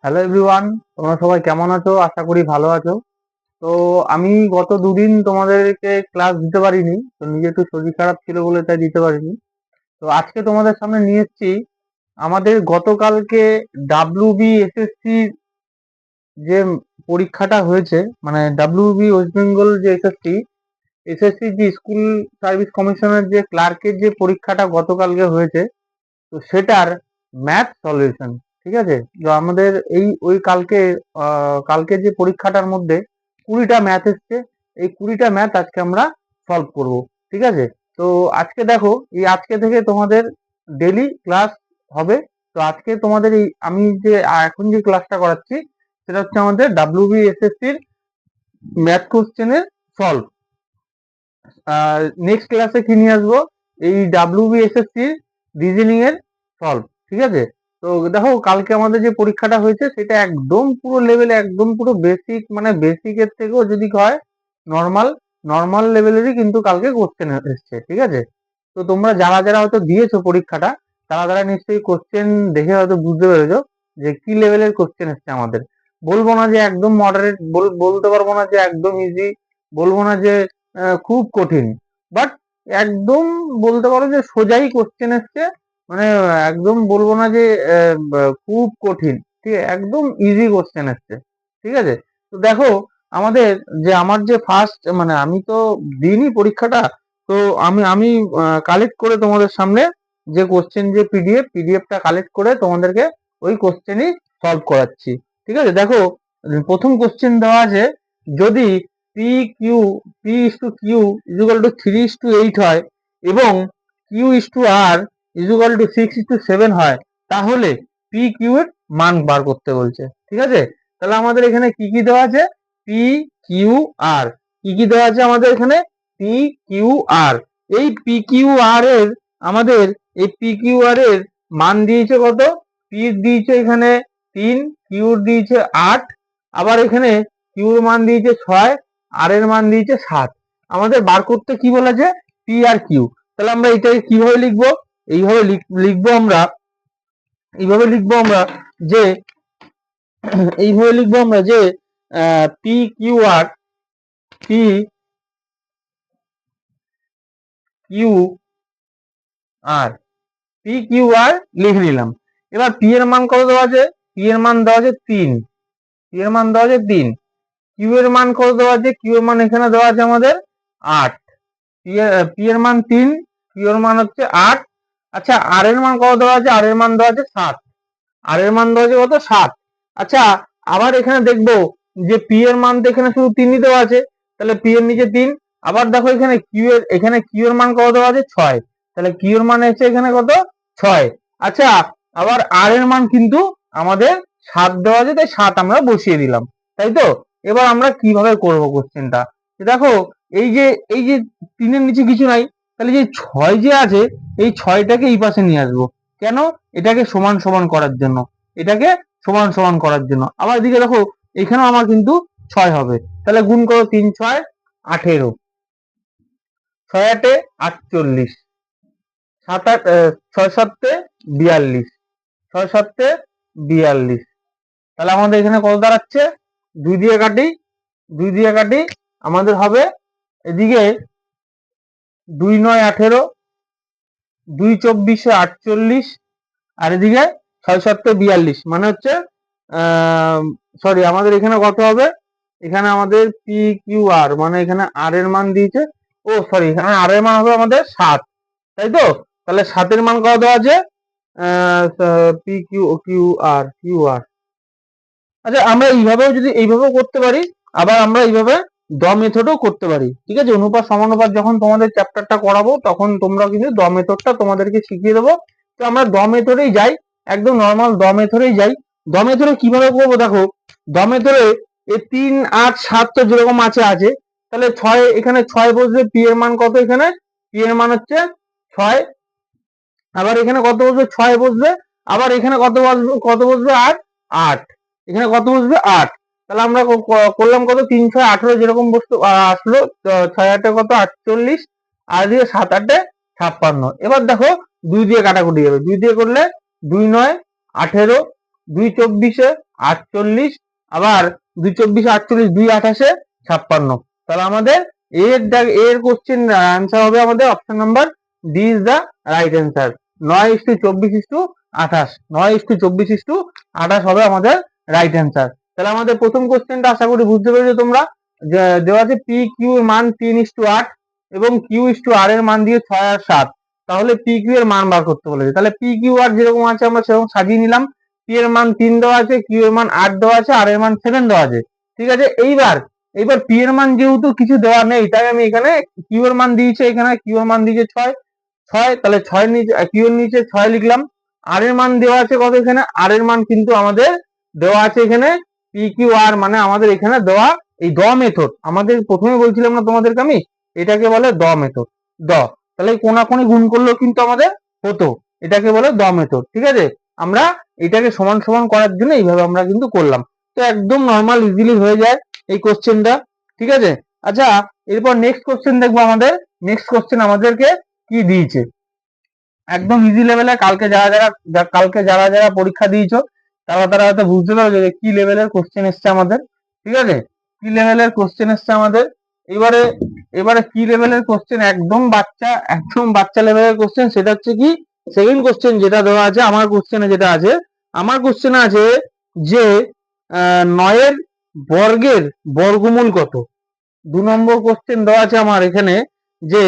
Hello everyone, তোমরা সবাই কেমন আছো? আশা করি ভালো আছো। তো আমি গত দুদিন তোমাদেরকে ক্লাস দিতে পারিনি, তো নিজে একটু শরীর খারাপ ছিল বলে তাই দিতে পারিনি। তো আজকে তোমাদের সামনে নিয়ে এসেছি আমাদের গতকালকে WBSSC যে পরীক্ষাটা হয়েছে, মানে WB ওয়েস্ট বেঙ্গল যে এসএসসি যে স্কুল সার্ভিস কমিশনের যে ক্লার্কের যে পরীক্ষাটা গতকালকে হয়েছে, তো সেটার ম্যাথ সলিউশন। ঠিক আছে, তো আমাদের ওই কালকে যে পরীক্ষাটার মধ্যে 20টা ম্যাথ এসছে। এই 20টা ম্যাথ আজকে আমরা সলভ করব। ঠিক আছে, তো আজকে দেখো, আজকে থেকে তোমাদের ডেলি ক্লাস হবে। তো আজকে তোমাদের আমি যে এখন যে ক্লাসটা করাচ্ছি সেটা হচ্ছে আমাদের WBSSC ম্যাথ কোশ্চেনের সলভ। নেক্সট ক্লাসে কি নিয়ে আসবো, এই WBSSC রিজনিং এর সলভ। ঠিক আছে, তো দেখো কালকে আমাদের যে পরীক্ষাটা হয়েছে সেটা একদম পুরো লেভেলে, একদম পুরো বেসিক, মানে বেসিকের থেকেও যদি হয় নর্মাল নর্মাল লেভেলেরই কিন্তু কালকে কোশ্চেন এসছে। ঠিক আছে, তো তোমরা যারা যারা হয়তো দিয়েছো পরীক্ষাটা, তারা তারা নিশ্চয়ই কোশ্চেন দেখে হয়তো বুঝতে পেরেছো যে কি লেভেলের কোশ্চেন এসছে আমাদের। বলবো না যে একদম মডারেট, বলতে পারবো না যে একদম ইজি, বলবো না যে খুব কঠিন, বাট একদম বলতে পারো যে সোজাই কোশ্চেন এসছে। মানে একদম বলবো না যে খুব কঠিন, ঠিক আছে, একদম ইজি কোশ্চেন এসছে। ঠিক আছে, তো দেখো আমাদের আমার যে ফার্স্ট, মানে আমি তো দিইনি পরীক্ষাটা, তো আমি আমি কালেক্ট করে তোমাদের সামনে যে কোশ্চেন, যে পিডিএফটা কালেক্ট করে তোমাদেরকে ওই কোশ্চেনই সলভ করাচ্ছি। ঠিক আছে, দেখো প্রথম কোশ্চেন দেওয়া আছে, যদি P Q P is to Q equal to 3:8 হয় এবং Q is to R equal to 6:7 হয়, তাহলে পি কিউ এর মান বার করতে বলছে। ঠিক আছে, তাহলে আমাদের এখানে কি কি দেওয়া আছে, পি কিউ আর কি কি দেওয়া আছে আমাদের এখানে, পি কিউ আর। এই পি কিউ আর এর আমাদের এই পি কিউ আর এর মান দিয়েছে কত, পি দিয়েছে এখানে 3, কিউর দিয়েছে 8, আবার এখানে কিউর মান দিয়েছে 6, আর এর মান দিয়েছে 7। আমাদের বার করতে কি বলেছে, পি আর কিউ। তাহলে আমরা এটাকে কিভাবে লিখবো, এইভাবে লিখবো আমরা, এইভাবে লিখবো আমরা যে এইভাবে লিখবো আমরা যে P Q R, P Q R, P Q R লিখে নিলাম। এবার পি এর মান কত দেওয়া আছে, পি এর মান দেওয়া আছে 3, পি এর মান দেওয়া আছে 3, কিউ এর মান কত দেওয়া আছে, কিউ এর মান এখানে দেওয়া আছে আমাদের 8, পি এর মান 3, কিউ এর মান হচ্ছে 8। আচ্ছা, আর এর মান কত দেওয়া আছে, আর এর মান দেওয়া আছে 7, আর এর মান দেওয়া আছে কত, 7। আচ্ছা, আবার এখানে দেখবো যে পি এর মান তো এখানে শুধু 3ই দেওয়া আছে, তাহলে পি এর নিচে 3। আবার দেখো এখানে কিউ এর মান কত দেওয়া আছে, 6, তাহলে কিউ এর মান এসে এখানে কত, 6। আচ্ছা, আবার আর এর মান কিন্তু আমাদের 7 দেওয়া আছে, তাই 7 আমরা বসিয়ে দিলাম, তাই তো। এবার আমরা কিভাবে করব কোশ্চেনটা, দেখো এই যে 3 এর নিচে কিছু নাই, তাহলে যে 6 যে আছে এই 6টাকে এই পাশে নিয়ে আসবো। কেন, এটাকে সমান সমান করার জন্য, এটাকে সমান সমান করার জন্য। আবার এদিকে দেখো এখানেও আমার কিন্তু 6 হবে, তাহলে গুণ করো, 3 6 18, 6 8 48, 7 8 6 7 42, 6 7 42। তাহলে আমাদের এখানে কত দাঁড়াচ্ছে, 2 দিয়ে কাটি, 2 দিয়ে কাটি, আমাদের হবে এদিকে 2 9 18, 2 24 48, আর এদিকে 6 7 42, মানে হচ্ছে সরি, আমাদের এখানে কত হবে, এখানে আমাদের পি কিউ আর, মানে এখানে আর এর মান দিয়েছে, ও সরি, এখানে আর এর মান হবে আমাদের 7, তাই তো। তাহলে 7 এর মান কত দেওয়া আছে, পি কিউ কিউ আর। আচ্ছা, আমরা এইভাবেও যদি এইভাবেও করতে পারি, আবার আমরা এইভাবে দ মেথডও করতে পারি। ঠিক আছে, অনুপাত সমানুপাত যখন তোমাদের চ্যাপ্টারটা করাবো তখন তোমরা কিন্তু দ মেথডটা তোমাদেরকে শিখিয়ে দেবো। তো আমরা দ মেথডেই যাই, একদম নর্মাল দ মেথডেই যাই। দ মেথডে কিভাবে করবো, দেখো দ মেথডে এই 3 8 7 তো যেরকম আছে আছে, তাহলে 6, এখানে 6 বসবে, পি এর মান কত, এখানে পি এর মান হচ্ছে 6, আবার এখানে কত বসবে, 6 বসবে, আবার এখানে কত বসবে 8, 8, এখানে কত বসবে 8। তাহলে আমরা করলাম কত, 3 6 18 যেরকম বস্তু আসলো, 6 8 কত 48, আর দিয়ে 7 8 56। এবার দেখো 2 দিয়ে কাটাকুটি যাবে, 2 দিয়ে করলে 2 9 18, 2 24 48, আবার 2 24 48, 2 28 56। তাহলে আমাদের এর কোশ্চেন আনসার হবে আমাদের option number D is the right answer. 9:24:28, 9:24:28 হবে আমাদের রাইট অ্যান্সার। তাহলে আমাদের প্রথম কোশ্চেনটা আশা করি বুঝতে পেরেছো তোমরা। দেওয়া আছে পি কিউ এর মান 3:8 এবং কিউ আর এর মান দিয়ে 6 আর 7। তাহলে পি কিউ এর মান বার করতে বলেছে। তাহলে পি কিউ আর যেরকম আছে আমরা সেরকম সাজিয়ে নিলাম। পি এর মান 3 দেওয়া আছে, কিউ এর মান 8 দেওয়া আছে, আর এর মান 7 দেওয়া আছে। ঠিক আছে, এইবার পি এর মান যেহেতু কিছু দেওয়া নেই, তাই আমি এখানে কিউ এর মান দিয়েছে, এখানে কিউ এর মান দিয়েছে 6, তাহলে 6 এর নিচে কিউ এর নিচে 6 লিখলাম। আর এর মান দেওয়া আছে কত, এখানে আর এর মান কিন্তু আমাদের দেওয়া আছে এখানে পি কিউ আর, মানে আমাদের এখানে দেওয়া এই দ মেথড। আমাদের প্রথমে বলছিলাম না তোমাদেরকে আমি, এটাকে বলে দ মেথড। তাহলে কোনাকুনি গুণ করলেও কিন্তু আমাদের হতো, এটাকে বলে দ মেথড। ঠিক আছে, আমরা এটাকে সমান সমান করার জন্য এইভাবে আমরা কিন্তু করলাম। তো একদম নর্মাল ইজিলি হয়ে যায় এই কোশ্চেনটা। ঠিক আছে, আচ্ছা এরপর নেক্সট কোশ্চেন দেখবো। আমাদের নেক্সট কোশ্চেন আমাদেরকে কি দিয়েছে, একদম ইজি লেভেলে। কালকে যারা যারা পরীক্ষা দিয়েছো তারা হয়তো বুঝতে পারবে যে কি লেভেলের কোশ্চেন এসছে আমাদের। ঠিক আছে, কি লেভেলের কোশ্চেন এসছে আমাদের। এবারে কি লেভেলের কোশ্চেন, একদম বাচ্চা লেভেলের কোশ্চেন। সেটা হচ্ছে কি, সেকেন্ড কোশ্চেন যেটা দেওয়া আছে আমার কোশ্চেনে, আমার কোশ্চেনে আছে যে 9 বর্গের বর্গমূল কত। 2 নম্বর কোশ্চেন দেওয়া আছে আমার এখানে যে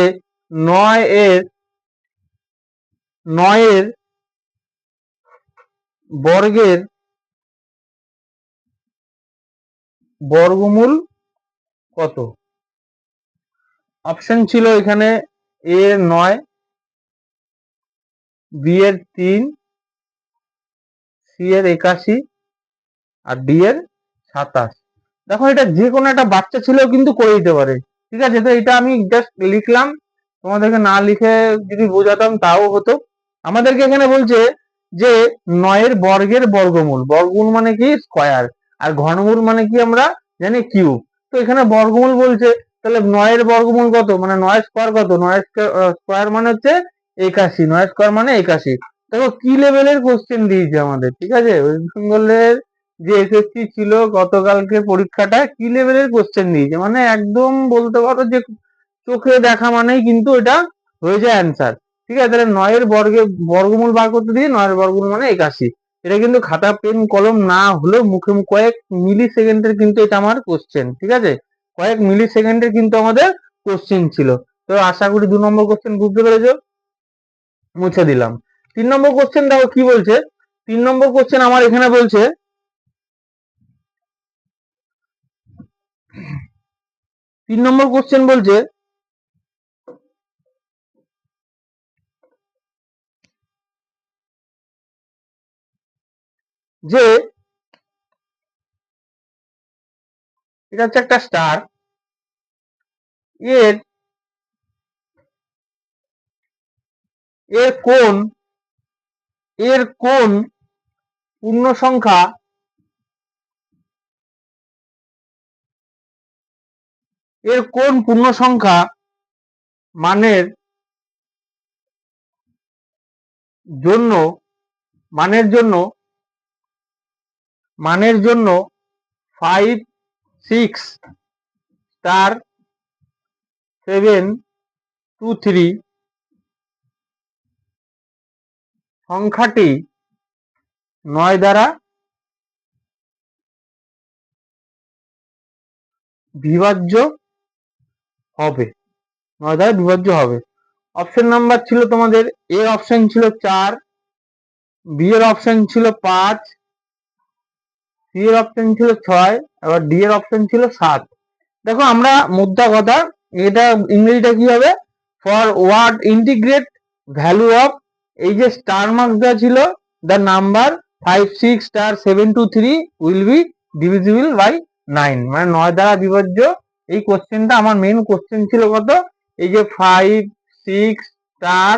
9 বর্গের বর্গমূল কত। অপশন ছিল এখানে এ এর 9, বি এর 3, সি এর 81, আর ডি এর 27। দেখো এটা যে কোনো একটা বাচ্চা ছেলেও কিন্তু করে দিতে পারে। ঠিক আছে, তো এটা আমি জাস্ট লিখলাম, তোমাদেরকে না লিখে যদি বোঝাতাম তাও হতো। আমাদেরকে এখানে বলছে যে 9 বর্গের বর্গমূল, বর্গমূল মানে কি স্কয়ার, আর ঘনমূল মানে কি আমরা জানি কিউব। তো এখানে বর্গমূল বলছে, তাহলে 9 বর্গমূল কত, মানে 9 স্কয়ার কত, 9 স্কয়ার মানে হচ্ছে 81, 9 স্কয়ার মানে 81। দেখো কি লেভেলের কোশ্চেন দিয়েছে আমাদের। ঠিক আছে, ওয়েস্ট বেঙ্গলের যে এসএসসি ছিল গতকালকে পরীক্ষাটা, কি লেভেলের কোশ্চেন দিয়েছে, মানে একদম বলতে পারো যে চোখে দেখা মানেই কিন্তু এটা হয়ে যায় অ্যান্সার। ঠিক আছে, তাহলে 9 বর্গমূল বার করতে দিয়ে 9 বর্গমূল মানে 81। এটা কিন্তু খাতা পেন কলম না হলেও মুখে কয়েক মিলি সেকেন্ডের কিন্তু এটা আমার কোশ্চেন। ঠিক আছে, কয়েক মিলি সেকেন্ডের কিন্তু আমাদের কোশ্চেন ছিল। তো আশা করি 2 নম্বর কোশ্চেন বুঝতে পেরেছো, মুছে দিলাম। 3 নম্বর কোশ্চেন দেখো কি বলছে। 3 নম্বর কোশ্চেন আমার এখানে বলছে 3 নম্বর কোশ্চেন বলছে যে এটা হচ্ছে একটা স্টার, এর এর কোন পূর্ণ সংখ্যা মানের জন্য 5 6 স্টার 7 2 3 সংখ্যাটি 9 দ্বারা বিভাজ্য হবে। অপশন নাম্বার ছিল তোমাদের, এ অপশন ছিল 4, বি এর অপশন ছিল 5, সি এর অপশন ছিল 6, আবার ডি এর অপশন ছিল 7। দেখো আমরা মুদ্রা কথা, এটা ইংরেজিটা কি হবে, for word integrate value of, এই যে স্টার মার্ক দেওয়া ছিল, the number 5 6 star 7 2 3 will be divisible by 9, মানে 9 দ্বারা বিভাজ্য। এই কোশ্চেনটা আমার মেইন কোশ্চেন ছিল কত, এই যে 5 6 স্টার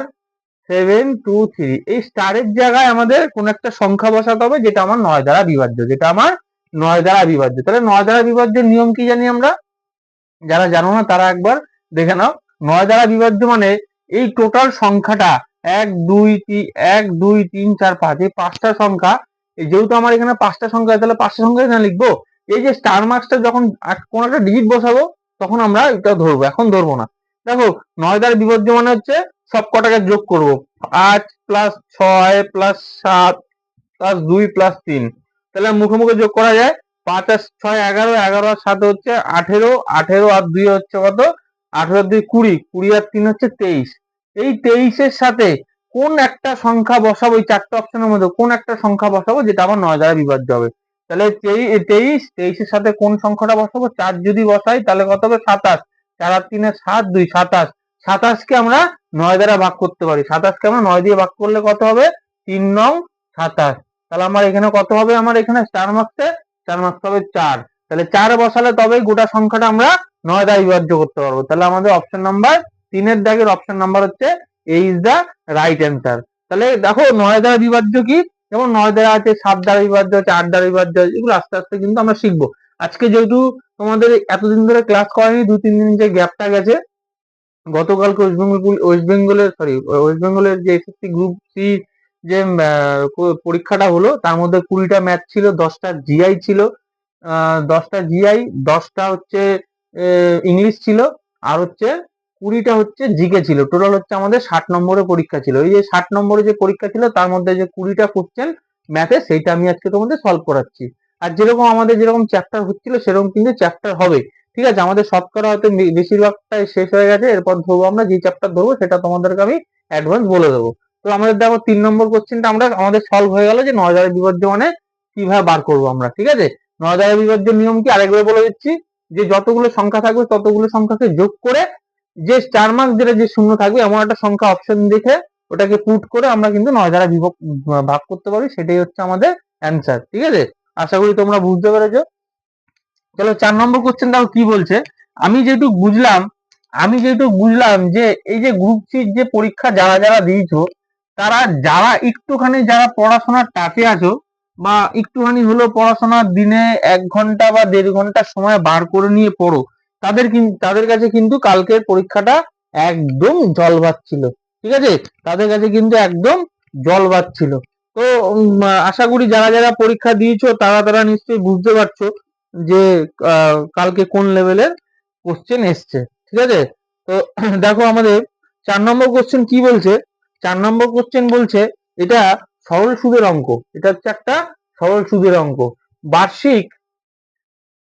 7 2 3, এই স্টারের জায়গায় আমাদের কোন একটা সংখ্যা বসাতে হবে যেটা আমার 9 দ্বারা বিভাজ্য, তাহলে 9 দ্বারা বিভাজ্যের নিয়ম কি জানি আমরা, যারা জানো না তারা একবার দেখে নাও। 9 দ্বারা বিভাজ্য মানে এই টোটাল সংখ্যাটা 1 2 3 4 5, এই 5টা সংখ্যা যেহেতু আমার এখানে 5টা সংখ্যা, তাহলে 5টা সংখ্যা এখানে লিখবো। এই যে স্টার মার্কসটা যখন কোন একটা ডিজিট বসাবো তখন আমরা এটা ধরবো, এখন ধরবো না। দেখো 9 দ্বারা বিভাজ্য মানে হচ্ছে সব কটাকে যোগ করব, 5 প্লাস 6 প্লাস 7 প্লাস 2 প্লাস 3, তাহলে মুখে মুখে যোগ করা যায়। 5 আর 6 11, 11 আর 7 হচ্ছে 18, 18 আর 2 হচ্ছে কত, 18 আর 2 20, 20 আর 3 হচ্ছে 23। এই 23 এর সাথে কোন একটা সংখ্যা বসাবো, এই 4টে অপশনের মধ্যে কোন একটা সংখ্যা বসাবো যেটা আবার 9 দ্বারা বিভাজ্য হবে। তাহলে 23 এর সাথে কোন সংখ্যাটা বসাবো, 4 যদি বসাই তাহলে কত হবে, 27, 4 আর 3 7, 2 27। 27 কে আমরা 9 দ্বারা ভাগ করতে পারি, 27 কে আমরা 9 দিয়ে ভাগ করলে কত হবে, 3 নং 27। তাহলে আমার এখানে কত হবে, আমার এখানে স্টার মার্কসে 4 মার্কস হবে 4। তাহলে 4 বসালে তবেই গোটা সংখ্যাটা আমরা 9 দ্বারা বিভাজ্য করতে পারবো। তাহলে আমাদের অপশন নাম্বার 3 এর দাগের অপশন নাম্বার হচ্ছে এ ইজ দা রাইট অ্যান্সার। তাহলে দেখো 9 দ্বারা বিভাজ্য কি, যেমন 9 দ্বারা আছে, 7 দ্বারা বিভাজ্য আছে, 8 দ্বারা বিভাজ্য আছে, এগুলো আস্তে আস্তে কিন্তু আমরা শিখবো। আজকে যেহেতু তোমাদের এতদিন ধরে ক্লাস করেনি, 2-3 দিন যে গ্যাপটা গেছে, গতকালকে ওয়েস্ট বেঙ্গলের যে এসএসসি গ্রুপ সি যে পরীক্ষাটা হলো, তার মধ্যে 20টা ম্যাথ ছিল, 10টা জিআই ছিল, 10টা জিআই, 10টা হচ্ছে ইংলিশ ছিল, আর হচ্ছে 20টা হচ্ছে জিকে ছিল। টোটাল হচ্ছে আমাদের 60 নম্বরের পরীক্ষা ছিল। এই যে 60 নম্বরের যে পরীক্ষা ছিল তার মধ্যে যে 20টা কোশ্চেন ম্যাথে, সেইটা আমি আজকে তোমাদের সলভ করাচ্ছি। আর যেরকম আমাদের যেরকম চ্যাপ্টার হচ্ছিল সেরকম কিন্তু চ্যাপ্টার হবে। ঠিক আছে, আমাদের শতকরা হয়তো বেশিরভাগটাই শেষ হয়ে গেছে, এরপর ধরবো আমরা যে চ্যাপ্টার ধরবো সেটা তোমাদেরকে আমি অ্যাডভান্স বলে দেবো। তো আমাদের দেখো 3 নম্বর কোশ্চেনটা আমাদের সলভ হয়ে গেল, যে 9 দ্বারা বিভাজ্য মানে কিভাবে বার করবো আমরা। ঠিক আছে, 9 দ্বারা বিভাজ্য নিয়ম কি আরেকবার বলে দিচ্ছি, যে যতগুলো সংখ্যা থাকবে ততগুলো সংখ্যাকে যোগ করে যে স্টার মার্ক যেটা যে শূন্য থাকবে এমন একটা সংখ্যা অপশন দেখে ওটাকে পুট করে আমরা কিন্তু 9 দ্বারা ভাগ করতে পারি, সেটাই হচ্ছে আমাদের অ্যান্সার। ঠিক আছে, আশা করি তোমরা বুঝতে পেরেছো। চলো 4 নম্বর কোশ্চেনটাও কি বলছে, আমি যেটুকু বুঝলাম যে এই যে গ্রুপ সি যে পরীক্ষা যারা যারা দিয়েছো, তারা যারা একটুখানি যারা পড়াশোনার টাচে আছো, বা একটুখানি হলো পড়াশোনার দিনে 1 ঘন্টা বা 1.5 ঘন্টা সময় বার করে নিয়ে পড়ো, তাদের কাছে কিন্তু কালকের পরীক্ষাটা একদম জল ভাত ছিল। ঠিক আছে, তাদের কাছে কিন্তু একদম জল ভাত ছিল। তো আশা করি যারা যারা পরীক্ষা দিয়েছো তারা নিশ্চয়ই বুঝতে পারছো যে কালকে কোন লেভেলের কোশ্চেন এসছে। ঠিক আছে, তো দেখো আমাদের 4 নম্বর কোশ্চেন কি বলছে। 4 নম্বর কোশ্চেন বলছে এটা সরল সুদের অঙ্ক, এটা হচ্ছে একটা সরল সুদের অঙ্ক। বার্ষিক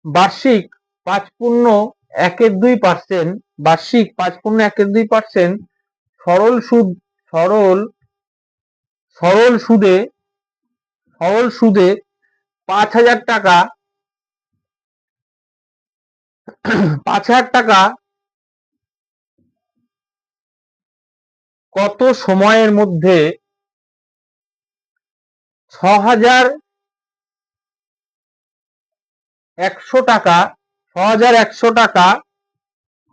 বার্ষিক 5.12%, বার্ষিক 5.12% সরল সুদ, সরল সরল সুদে সরল সুদে 5,000 টাকা 5,000 টাকা কত সময়ের মধ্যে 6,100 টাকা 6,100 টাকা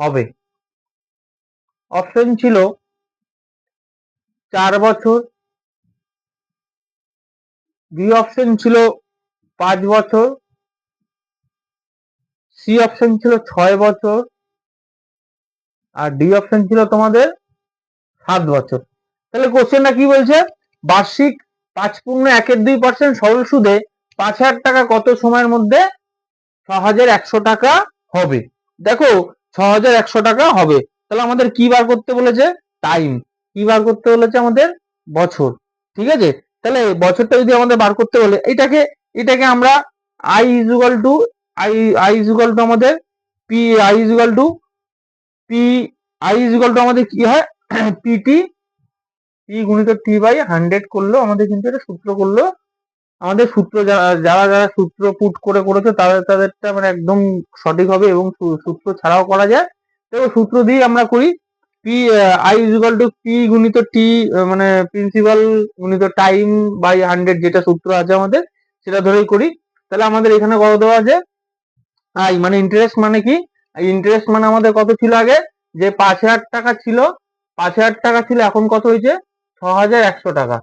হবে। অপশন ছিল 4 বছর, বি অপশন ছিল 5 বছর, সি অপশন ছিল 6 বছর, আর ডি অপশন ছিল তোমাদের 7 বছর। তাহলে কোশ্চেনটা কি বলছে, বার্ষিক 5.12% সরল সুদে 5,000 টাকা কত সময়ের মধ্যে 6,100 টাকা হবে। দেখো 6,100 টাকা হবে, তাহলে আমাদের কি বার করতে বলেছে, টাইম। কি বার করতে বলেছে আমাদের, বছর। ঠিক আছে, তাহলে বছরটা যদি আমাদের বার করতে বলে, এটাকে আমরা আই ইজুয়াল টু আমাদের P I equal two P I equal two আমাদের কি হয়, পিটি পি গুণিত টি বাই 100 করলো আমাদের কিন্তু এটা সূত্র করলো। আমাদের সূত্র যারা যারা সূত্র পুট করে করেছে তাদেরটা মানে একদম সঠিক হবে, এবং সূত্র ছাড়াও করা যায়। তো সূত্র দিয়ে আমরা করি, P I equal to P গুণিত টি, মানে প্রিন্সিপাল গুণিত টাইম বাই 100, যেটা সূত্র আছে আমাদের সেটা ধরেই করি। তাহলে আমাদের এখানে কত দেওয়া আছে, আই মানে ইন্টারেস্ট, মানে কি ইন্টারেস্ট মানে আমাদের কত ছিল আগে, যে 5,000 টাকা ছিল, 5,000 টাকা ছিল, এখন কত হয়েছে 6,100 টাকা,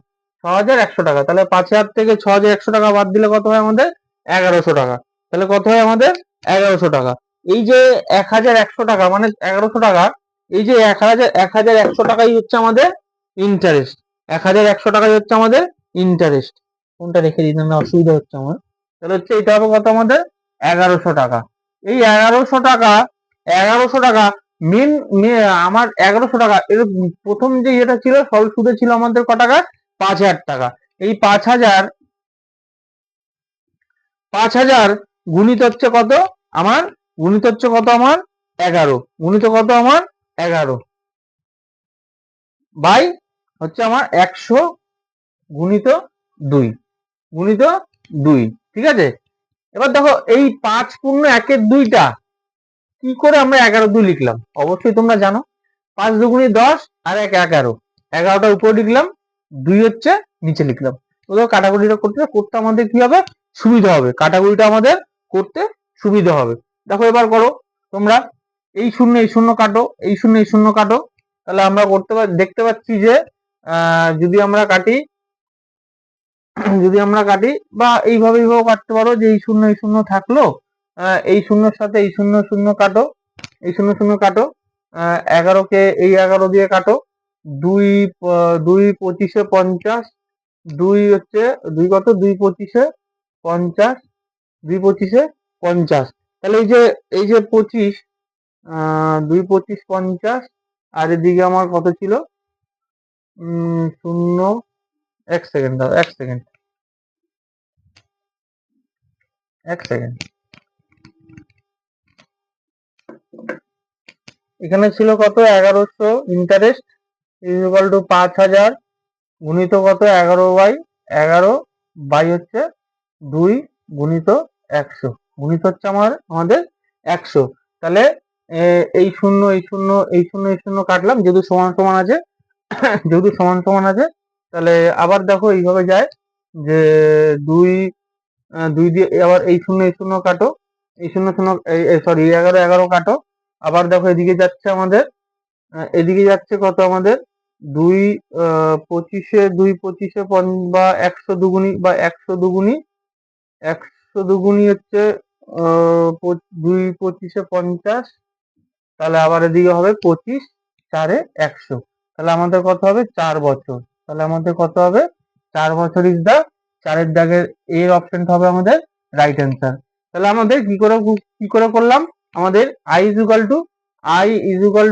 6,100 টাকা। তাহলে 5,000 থেকে 6,100 টাকা বাদ দিলে কত হয় আমাদের 1,100 টাকা। তাহলে কত হয় আমাদের 1,100 টাকা। এই যে 1,100 টাকা মানে 1,100 টাকা, এই যে 1,100 টাকাই হচ্ছে আমাদের ইন্টারেস্ট, 1,100 টাকাই হচ্ছে আমাদের ইন্টারেস্ট। কোনটা রেখে দিতে না অসুবিধা হচ্ছে আমার। তাহলে হচ্ছে এটা হবে কত আমাদের 1100 টাকা। এই 1100 টাকা মেন আমার 1100 টাকা এর প্রথম যে এটা ছিল সরল সুদে ছিল আমাদের ক টাকা 5000 টাকা। এই 5000 গুণিত হচ্ছে কত আমার, গুণিত হচ্ছে কত আমার 11, গুণিত কত আমার 11 বাই হচ্ছে আমার 100 গুণিত 2, গুণিত 2, ঠিক আছে। এবার দেখো এই 5 পূর্ণ 1-এর 2টা কি করে আমরা 11-2 লিখলাম, অবশ্যই তোমরা জানো 5 দুগুণী 10 আর 1 11, 11টা উপরে লিখলাম, 2 হচ্ছে নিচে লিখলাম। ওদের কাটাকুটিটা করতে আমাদের কি হবে সুবিধা হবে, কাটাকুটিটা আমাদের করতে সুবিধা হবে। দেখো এবার করো তোমরা, এই শূন্য এই শূন্য কাটো, এই শূন্য এই শূন্য কাটো, তাহলে আমরা দেখতে পাচ্ছি যে যদি আমরা কাটি বা এইভাবেও কাটতে পারো যে এই শূন্য থাকলো, এই শূন্যর সাথে এই শূন্য শূন্য কাটো, এই শূন্য শূন্য কাটো, 11কে এই 11 দিয়ে কাটো, 2 2 25-এ 50, 2 হচ্ছে 2 কত 2 25-এ 50, 2 25-এ 50, তাহলে এই যে 25, 2 25 50, আর এদিকে আমার কত ছিল শূন্য, 1 সেকেন্ড দাও, 1 সেকেন্ড, 1 সেকেন্ড, এখানে ছিল কত 1100 ইন্টারেস্ট ইকুয়াল টু 5000 গুণিত কত 11/11 বাই হচ্ছে 2 গুণিত 100, গুণিত হচ্ছে আমাদের 100। তাহলে এই শূন্য এই শূন্য এই শূন্য এই শূন্য কাটলাম, যেহেতু সমান সমান আছে যেহেতু সমান সমান আছে, তাহলে আবার দেখো এইভাবে যায় যে 2 2 দিয়ে আবার এই শূন্য কাটো, এই শূন্য শূন্য সরি 11 11 কাটো, আবার দেখো এদিকে যাচ্ছে আমাদের, এদিকে যাচ্ছে কত আমাদের 2 25-এ 2 25-এ বা 100 দুগুণী বা 100 দুগুণী 100 দুগুণী হচ্ছে 2 25-এ 50, তাহলে আবার এদিকে হবে 25 4-এ 100, তাহলে আমাদের কত হবে 4 বছর। তাহলে আমাদের কত হবে 4 বছর ইজ দা 4-এর দাগের এর অপশনটা হবে আমাদের রাইট অ্যান্সার। তাহলে আমাদের কি করে করলাম, আমাদের i is equal to i is equal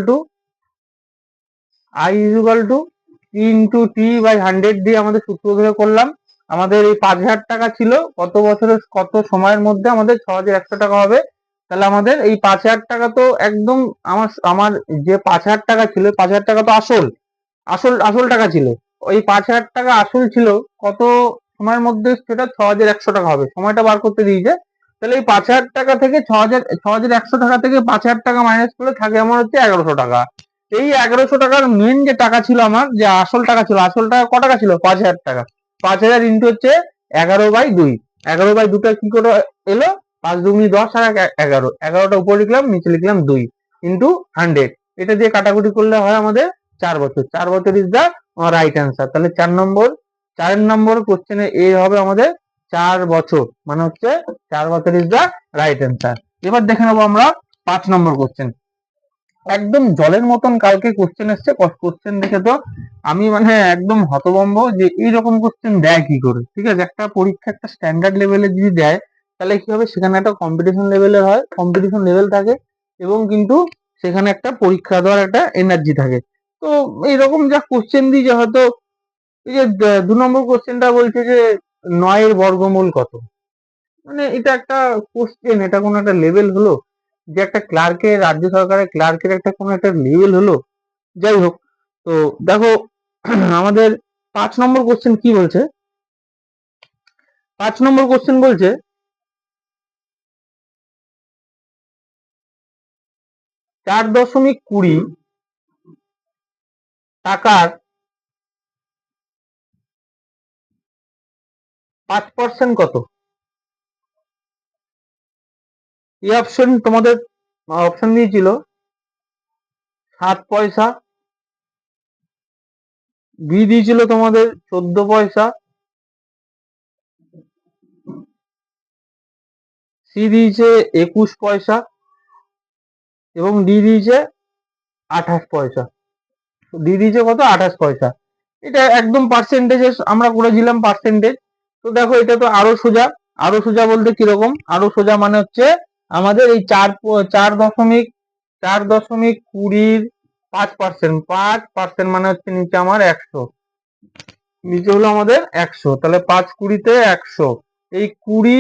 to T into T by 100 দিয়ে আমাদের সূত্র ধরে করলাম। আমাদের এই 5000 টাকা ছিল, কত বছরের কত সময়ের মধ্যে আমাদের 6100 টাকা হবে। তাহলে আমাদের এই 5000 টাকা তো একদম আমার যে 5000 টাকা ছিল 5000 টাকা তো আসল টাকা ছিল, ওই 5000 টাকা আসল ছিল কত সময়ের মধ্যে, সেটা 6100 টাকা হবে, সময়টা বার করতে দিয়েছে। তাহলে এই 5000 টাকা থেকে 6100 টাকা থেকে 5000 টাকা মাইনাস করলে থাকে আমার হচ্ছে 1100 টাকা। এই 1100 টাকার মেন যে টাকা ছিল আমার, যে আসল টাকা ছিল, আসল টাকা ক টাকা ছিল 5000 টাকা, 5000 ইন্টু হচ্ছে 11/2, 11/2টা কি করে এলো 5 দুগুণী 10 আর 11, 11টা উপরে লিখলাম নিচে লিখলাম 2 ইন্টু 100, এটা দিয়ে কাটাকুটি করলে হয় আমাদের 4 বছর। 4 বছর ইজ দা রাইট অ্যান্সার। তাহলে 4 নম্বর কোশ্চেনে এ হবে আমাদের 4 বছর, মানে হচ্ছে 4 বছর ইজ দা রাইট অ্যান্সার। এবার দেখে নেবো আমরা 5 নম্বর কোশ্চেন। একদম জলের মতন কালকে কোশ্চেন এসছে, কোশ্চেন দেখে তো আমি মানে একদম হতভম্ব যে এইরকম কোশ্চেন দেয় কি করে। ঠিক আছে, একটা পরীক্ষা একটা স্ট্যান্ডার্ড লেভেলে যদি দেয় তাহলে কি হবে, সেখানে একটা কম্পিটিশন লেভেলের হয়, কম্পিটিশন লেভেল থাকে, এবং কিন্তু সেখানে একটা পরীক্ষা দেওয়ার একটা এনার্জি থাকে। তো এইরকম যা কোশ্চেন দিয়েছে, হয়তো এই যে 2 নম্বর কোশ্চেনটা বলছে যে 9-এর বর্গমূল কত, মানে এটা একটা কোশ্চেন, এটা কোনো একটা লেভেল হলো, যে একটা ক্লার্কের, রাজ্য সরকারের ক্লার্কের একটা কোনো একটা লেভেল হলো। যাই হোক, তো দেখো আমাদের 5 নম্বর কোশ্চেন কি বলছে, 5 নম্বর কোশ্চেন বলছে 4.20 টাকার 5% কত। এই অপশন তোমাদের অপশন দিয়েছিল 7 পয়সা, বি দিয়েছিল তোমাদের 14 পয়সা, সি দিয়েছে 21 পয়সা, এবং ডি দিয়েছে 28 পয়সা। ডি দিয়েছে কত 28 পয়সা। এটা একদম পার্সেন্টেজে আমরা করেছিলাম পার্সেন্টেজ, তো দেখো এটা তো আরো সোজা। আরো সোজা বলতে কিরকম? আরো সোজা মানে হচ্ছে আমাদের এই চার দশমিক 20 5% মানে হচ্ছে নিচে আমার 100, নিচে হলো আমাদের 100, তাহলে 5 20 তে 100, এই 20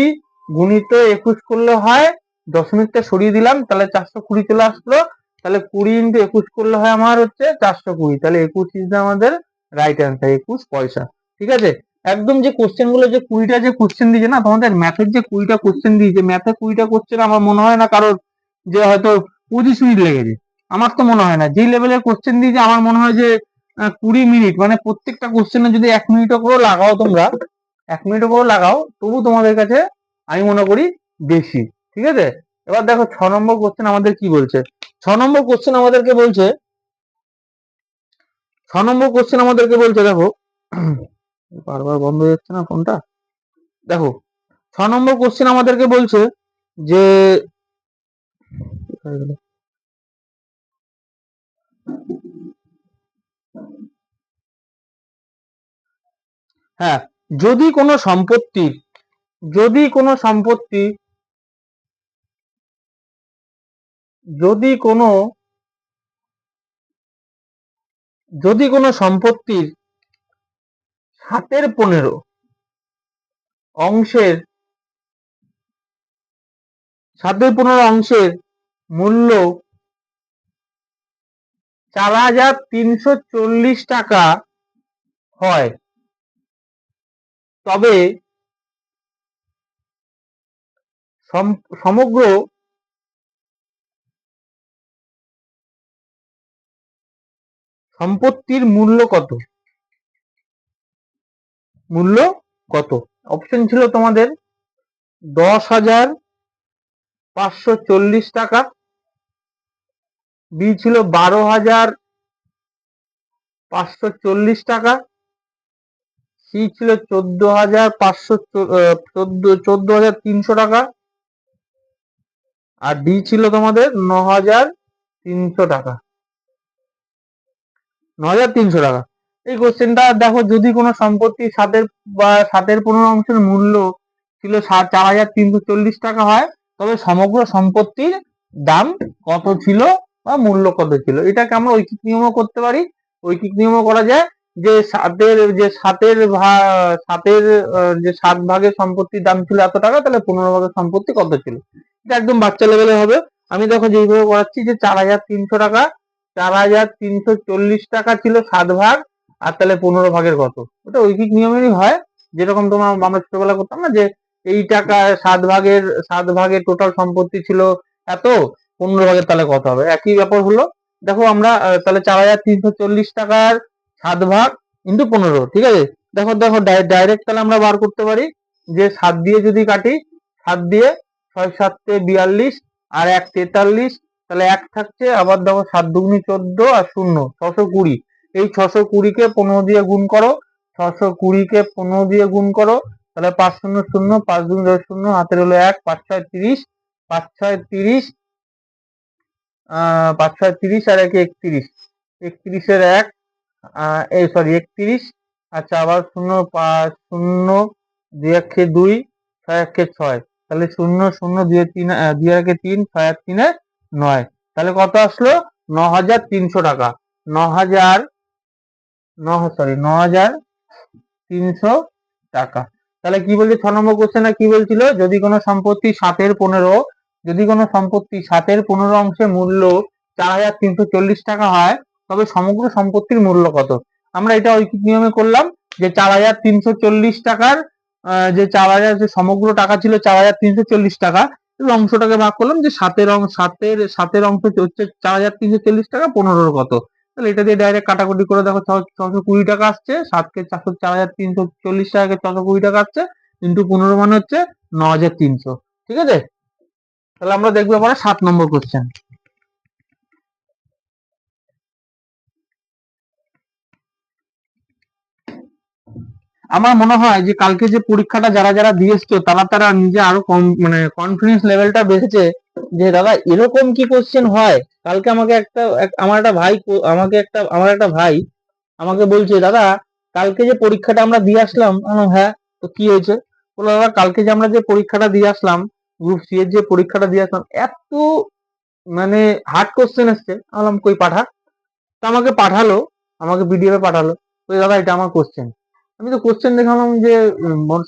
গুণিত 21 করলে হয়, দশমিকটা সরিয়ে দিলাম তাহলে 420 চলে আসলো, তাহলে 20 ইন্টু 21 করলে হয় আমার হচ্ছে 420, তাহলে 21 ইজ আমাদের রাইট অ্যান্সার, 21 পয়সা। ঠিক আছে, একদম যে কোশ্চেন গুলো যে 20টা যে কোশ্চেন দিয়েছে না তোমাদের ম্যাথের, যে 20টা কোশ্চেন দিয়েছে, ম্যাথে 20টা কোশ্চেন আমার মনে হয় না কারোর যে হয়তো 25 মিনিট লেগেছে। আমার তো মনে হয় না, যেই লেভেলের কোশ্চেন দিয়েছে আমার মনে হয় যে 20 মিনিট, মানে প্রত্যেকটা কোশ্চেনে যদি 1 মিনিটও করে লাগাও তোমরা, 1 মিনিটও করে লাগাও, তবু তোমাদের কাছে আমি মনে করি বেশি। ঠিক আছে, এবার দেখো 6 নম্বর কোশ্চেন আমাদের কি বলছে। 6 নম্বর কোশ্চেন আমাদেরকে বলছে, 6 নম্বর কোশ্চেন আমাদেরকে বলছে, দেখো বারবার বন্ধ হয়ে যাচ্ছে না ফোনটা। দেখো 6 নম্বর কোশ্চেন আমাদেরকে বলছে যে হ্যাঁ, যদি কোনো সম্পত্তি, যদি কোনো সম্পত্তি, যদি কোনো যদি কোনো সম্পত্তির 7/15 অংশের 7/15 মূল্য 4,340 টাকা হয়, তবে সমগ্র সম্পত্তির মূল্য কত? মূল্য কত? অপশন ছিল তোমাদের 10,540 টাকা, বি ছিল 12,540 টাকা, সি ছিল 14,300 টাকা, আর ডি ছিল তোমাদের 9,300 টাকা। 9,300 টাকা। এই কোশ্চেনটা দেখো, যদি কোনো সম্পত্তি 7/15 মূল্য ছিল 4,340 টাকা হয়, তবে সমগ্র সম্পত্তির দাম কত ছিল বা মূল্য কত ছিল। এটাকে আমরা ঐকিক নিয়মও করতে পারি। ঐকিক নিয়মও করা যায় যে সাতের যে 7 ভাগের সম্পত্তির দাম ছিল এত টাকা, তাহলে 15 ভাগের সম্পত্তি কত ছিল। এটা একদম বাচ্চা লেভেলে হবে। আমি দেখো যেইভাবে করাচ্ছি, যে 4,300 টাকা, 4,340 টাকা ছিল 7 ভাগ, আর তাহলে 15 ভাগের কত। ওটা ঐকিক নিয়মেরই হয়, যেরকম তোমার আমরা ছোটবেলা করতাম না, যে এই টাকা 7 ভাগের টোটাল সম্পত্তি ছিল এত, 15 ভাগের তাহলে কত হবে, একই ব্যাপার হলো। দেখো আমরা তাহলে 4,340 টাকার 7 ভাগ ইন্টু 15, ঠিক আছে। দেখো দেখো ডাইরেক্ট তাহলে আমরা বার করতে পারি, যে 7 দিয়ে যদি কাটি, 7 দিয়ে 6 7 42 আর 1 43, তাহলে 1 থাকছে, আবার দেখো 7 দুগুনি 14 আর 0 620, এই 620 কে 15 দিয়ে গুণ করো, 620 কে 15 দিয়ে গুণ করো, তাহলে 5 0 0, 5 2 10 0, হাতের হলো 1, 5 6 30, 5 6 30, 5 6 30 আর 1 31, 31 এর 1, এই সরি 31, আচ্ছা আবার 0 5 0, 2 1 2, 6 1 6, তাহলে 0 0 2 3, 2 1 3, 6 1 3 9, তাহলে কত আসলো? 9,300 টাকা। 9,300 টাকা। তাহলে কি বলছে 6 নম্বর কোশ্চেনে, কি বলছিল, যদি কোনো সম্পত্তি 7/15, যদি কোনো সম্পত্তি 7/15 অংশে মূল্য 4,340 টাকা হয়, তবে সমগ্র সম্পত্তির মূল্য কত। আমরা এটা ঐকিক নিয়মে করলাম, যে 4,340 টাকার যে 4,000 যে সমগ্র টাকা ছিল 4,340 টাকা, অংশটাকে ভাগ করলাম, যে সাতের অংশ হচ্ছে 4,340 টাকা, 15 কত। তাহলে এটা দিয়ে ডাইরেক্ট কাটাকুটি করে দেখো, 620 টাকা আসছে, 7কে 4,340 টাকাকে 620 টাকা আসছে, ইন্টু 15 মানে হচ্ছে 9,300। ঠিক আছে, তাহলে আমরা দেখবো এবারে 7 নম্বর কোশ্চেন। আমার মনে হয় যে কালকে যে পরীক্ষাটা যারা যারা দিয়ে এসছো, তারা নিজে আরো কম, মানে কনফিডেন্স লেভেলটা বেড়েছে, যে দাদা এরকম কি কোশ্চেন হয়। কালকে আমাকে আমার একটা ভাই আমাকে বলছে, দাদা কালকে যে পরীক্ষাটা আমরা দিয়ে আসলাম, হ্যাঁ, তো কি হয়েছে, বললো দাদা কালকে যে আমরা যে পরীক্ষাটা দিয়ে আসলাম, গ্রুপ সি এর যে পরীক্ষাটা দিয়ে আসলাম, এত মানে হার্ড কোশ্চেন এসছে। বললাম কই পাঠা। তো আমাকে পাঠালো, আমাকে পিডিএফ এ পাঠালো। তো দাদা এটা আমার কোশ্চেন। আমি তো কোশ্চেন দেখালাম যে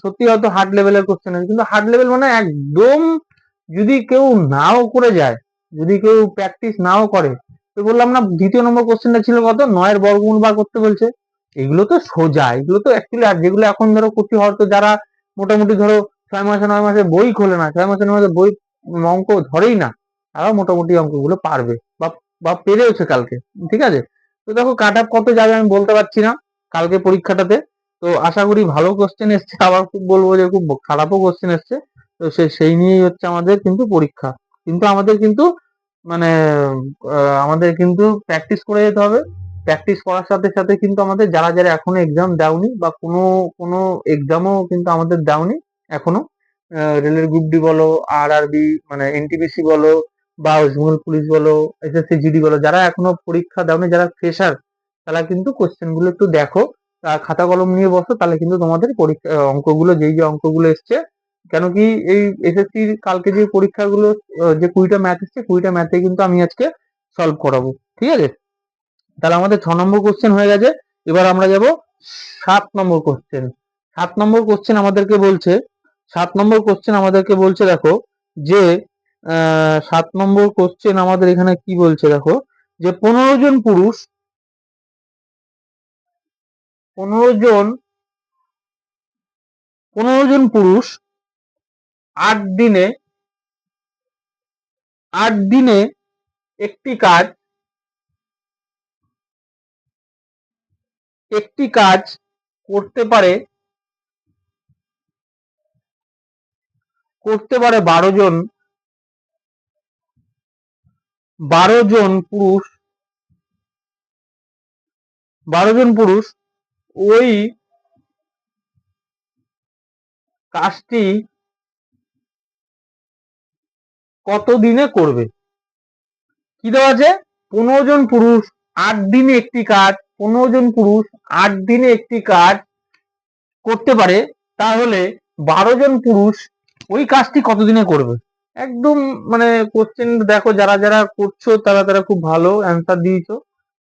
সত্যি হয়তো হার্ড লেভেলের কোশ্চেন আছে, কিন্তু হার্ড লেভেল মানে একদম যদি কেউ নাও করে যায়, যদি কেউ প্র্যাকটিস নাও করে, তো বললাম না দ্বিতীয় নম্বর কোশ্চেনটা ছিল কত, 9 এর বর্গমূল বার করতে বলছে। এগুলো তো সোজা, এগুলো তো অ্যাকচুয়ালি, আর যেগুলো এখন ধরো করতে হয়তো যারা মোটামুটি ধরো 6 মাসে 9 মাসে বই খোলে না, 6 মাসে 9 মাসে বই অঙ্ক ধরেই না, তারাও মোটামুটি অঙ্কগুলো পারবে বা পেরেওছে কালকে। ঠিক আছে, তো দেখো কাট আপ কত যাবে আমি বলতে পারছি না কালকে পরীক্ষাটাতে। তো আশা করি ভালো কোশ্চেন এসছে, আবার খুব বলবো যে খুব খারাপও কোশ্চেন এসছে। তো সেই নিয়েই হচ্ছে আমাদের কিন্তু পরীক্ষা। কিন্তু আমাদের কিন্তু মানে আমাদের কিন্তু প্র্যাকটিস করে যেতে হবে। প্র্যাকটিস করার সাথে সাথে কিন্তু আমাদের যারা যারা এখনো এক্সাম দাওনি বা কোনো কোনো এক্সামও কিন্তু আমাদের দাওনি এখনো, রেলের গ্রুপ ডি বলো, আরআরবি মানে এনটিপিসি বলো, বা ওয়েস্ট বেঙ্গল পুলিশ বলো, এসএসসি জিডি বলো, যারা এখনো পরীক্ষা দাওনি, যারা ফ্রেশার, তারা কিন্তু কোশ্চেন গুলো একটু দেখো, আর খাতা কলম নিয়ে বসো, তাহলে কিন্তু তোমাদের পরীক্ষা অঙ্কগুলো, যেই যে অঙ্কগুলো এসছে, কেন কি এই এসএসসির কালকে যে পরীক্ষাগুলো যে 20টা ম্যাথ এসছে, 20টা ম্যাথে কিন্তু আমি আজকে সলভ করাবো। ঠিক আছে, তাহলে আমাদের 6 নম্বর কোশ্চেন হয়ে গেছে। এবার আমরা যাব 7 নম্বর কোশ্চেন। 7 নম্বর কোশ্চেন আমাদেরকে বলছে, 7 নম্বর কোশ্চেন আমাদেরকে বলছে দেখো যে 7 নম্বর কোশ্চেন আমাদের এখানে কি বলছে দেখো, যে 15 জন পুরুষ, 15 জন 15 জন পুরুষ 8 দিনে 8 দিনে একটি কাজ, একটি কাজ করতে পারে, করতে পারে 12 জন, 12 জন পুরুষ, 12 জন পুরুষ ওই কাজটি কত দিনে করবে। কি দেওয়া আছে, 15 জন পুরুষ 8 দিনে একটি কাজ, 15 জন পুরুষ 8 দিনে একটি কাজ করতে পারে, তাহলে 12 জন পুরুষ ওই কাজটি কতদিনে করবে। একদম মানে কোশ্চেন দেখো, যারা যারা করছো তারা তারা খুব ভালো অ্যান্সার দিয়েছো।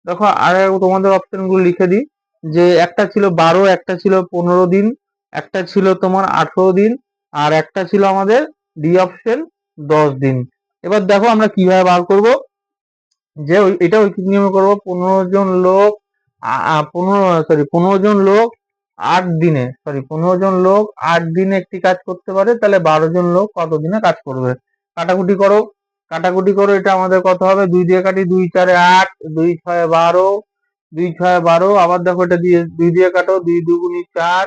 দেখো আর তোমাদের অপশন গুলো লিখে দিই, যে একটা ছিল 12, একটা ছিল 15 দিন, একটা ছিল তোমার 18 দিন, আর একটা ছিল আমাদের ডি অপশন 10 দিন। এবার দেখো আমরা কিভাবে বার করব, যে এটা ঐকিক নিয়মে করবো। 15 জন লোক 15 জন লোক 8 দিনে, 15 জন লোক 8 দিনে একটি কাজ করতে পারে, তাহলে 12 জন লোক কত দিনে কাজ করবে। কাটাকুটি করো, কাটাকুটি করো, এটা আমাদের কত হবে, 2 দিয়ে কাটি, 2 4 8, 2 6 12, 2 6 12, আবার দেখো এটা দিয়ে 2 দিয়ে কাটো, 2 2 4,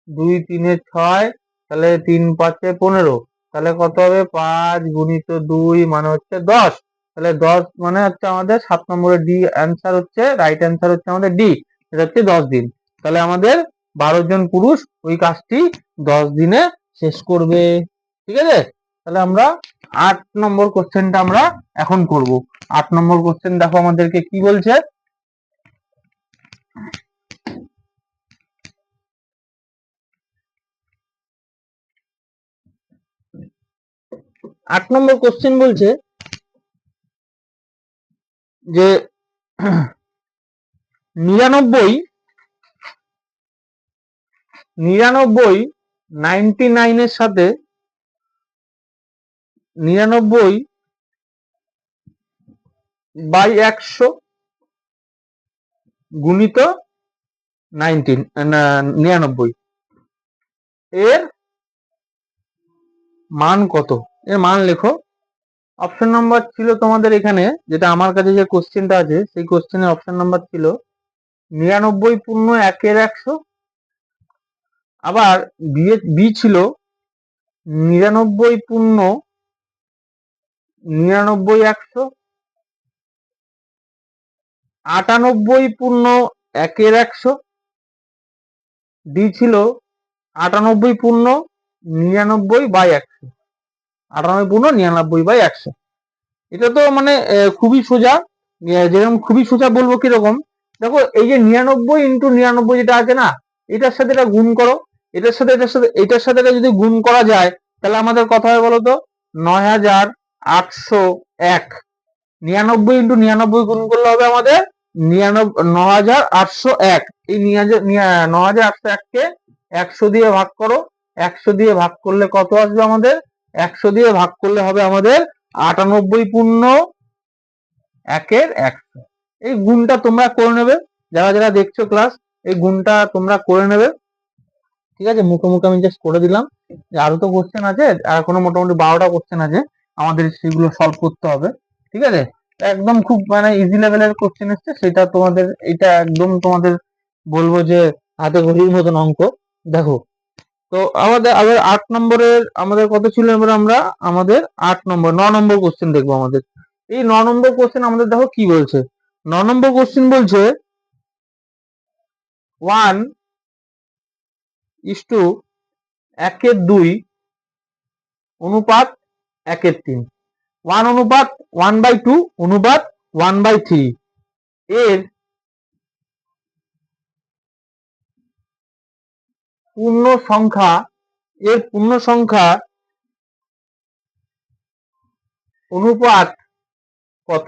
2 3 6, তাহলে 3 5 15, তাহলে কত হবে, 5 গুণিত 2 মানে হচ্ছে 10। তাহলে 10 মানে হচ্ছে আমাদের 7 নম্বরের ডি অ্যান্সার হচ্ছে, রাইট অ্যান্সার হচ্ছে আমাদের ডি, এটা হচ্ছে 10 দিন। তাহলে আমাদের 12 জন পুরুষ ওই কাজটি 10 দিনে শেষ করবে। ঠিক আছে, তাহলে আমরা 8 নম্বর কোশ্চেনটা আমরা এখন করব। 8 নম্বর কোশ্চেন দেখো আমাদেরকে কি বলছে, 8 নম্বর কোশ্চেন বলছে যে 99 এর সাথে 99/100 গুণিত 99 এর মান কত, এর মান লেখো। অপশন নাম্বার ছিল তোমাদের এখানে, যেটা আমার কাছে যে কোশ্চেনটা আছে সেই কোশ্চেনের অপশন নাম্বার ছিল 99/100, আবার বি ছিল 99/100, 98/100, ডি ছিল 98/99/100, 98/99/100। এটা তো মানে খুবই সোজা, যেরকম খুবই সোজা বলবো কিরকম, দেখো এই যে 99 × 99 যেটা আছে না, এটার সাথে এটা গুণ করো, এটার সাথে যদি গুণ করা যায় তাহলে আমাদের কত হয় বলতো? 9801। 99 ইন্টু 99 গুণ করলে হবে আমাদের 9801। এই 9801 কে 100 দিয়ে ভাগ করো। 100 দিয়ে ভাগ করলে কত আসবে আমাদের? 100 দিয়ে ভাগ করলে হবে আমাদের 98/100। এই গুণটা তোমরা করে নেবে, যারা যারা দেখছো ক্লাস, এই গুণটা তোমরা করে নেবে। ঠিক আছে, মুখে মুখে আমি জাস্ট করে দিলাম। আরো তো কোশ্চেন আছে, আর এখনো মোটামুটি 12টা কোশ্চেন আছে আমাদের, সেগুলো সলভ করতে হবে। ঠিক আছে, একদম খুব মানে ইজি লেভেলের কোশ্চেন এসছে, সেটা তোমাদের এটা একদম তোমাদের বলবো যে হাতে ঘড়ির মতন অঙ্ক। দেখো তো আমাদের আবার 8 নম্বরের আমাদের কত ছিল, এবার আমরা আমাদের 9 নম্বর কোশ্চেন দেখবো। আমাদের এই 9 নম্বর কোশ্চেন আমাদের দেখো কি বলছে। 9 নম্বর কোশ্চেন বলছে 1:1:2 অনুপাত 1:3। 1 অনুপাত 1/2 অনুপাত 1/3 এর পূর্ণ সংখ্যা অনুপাত কত?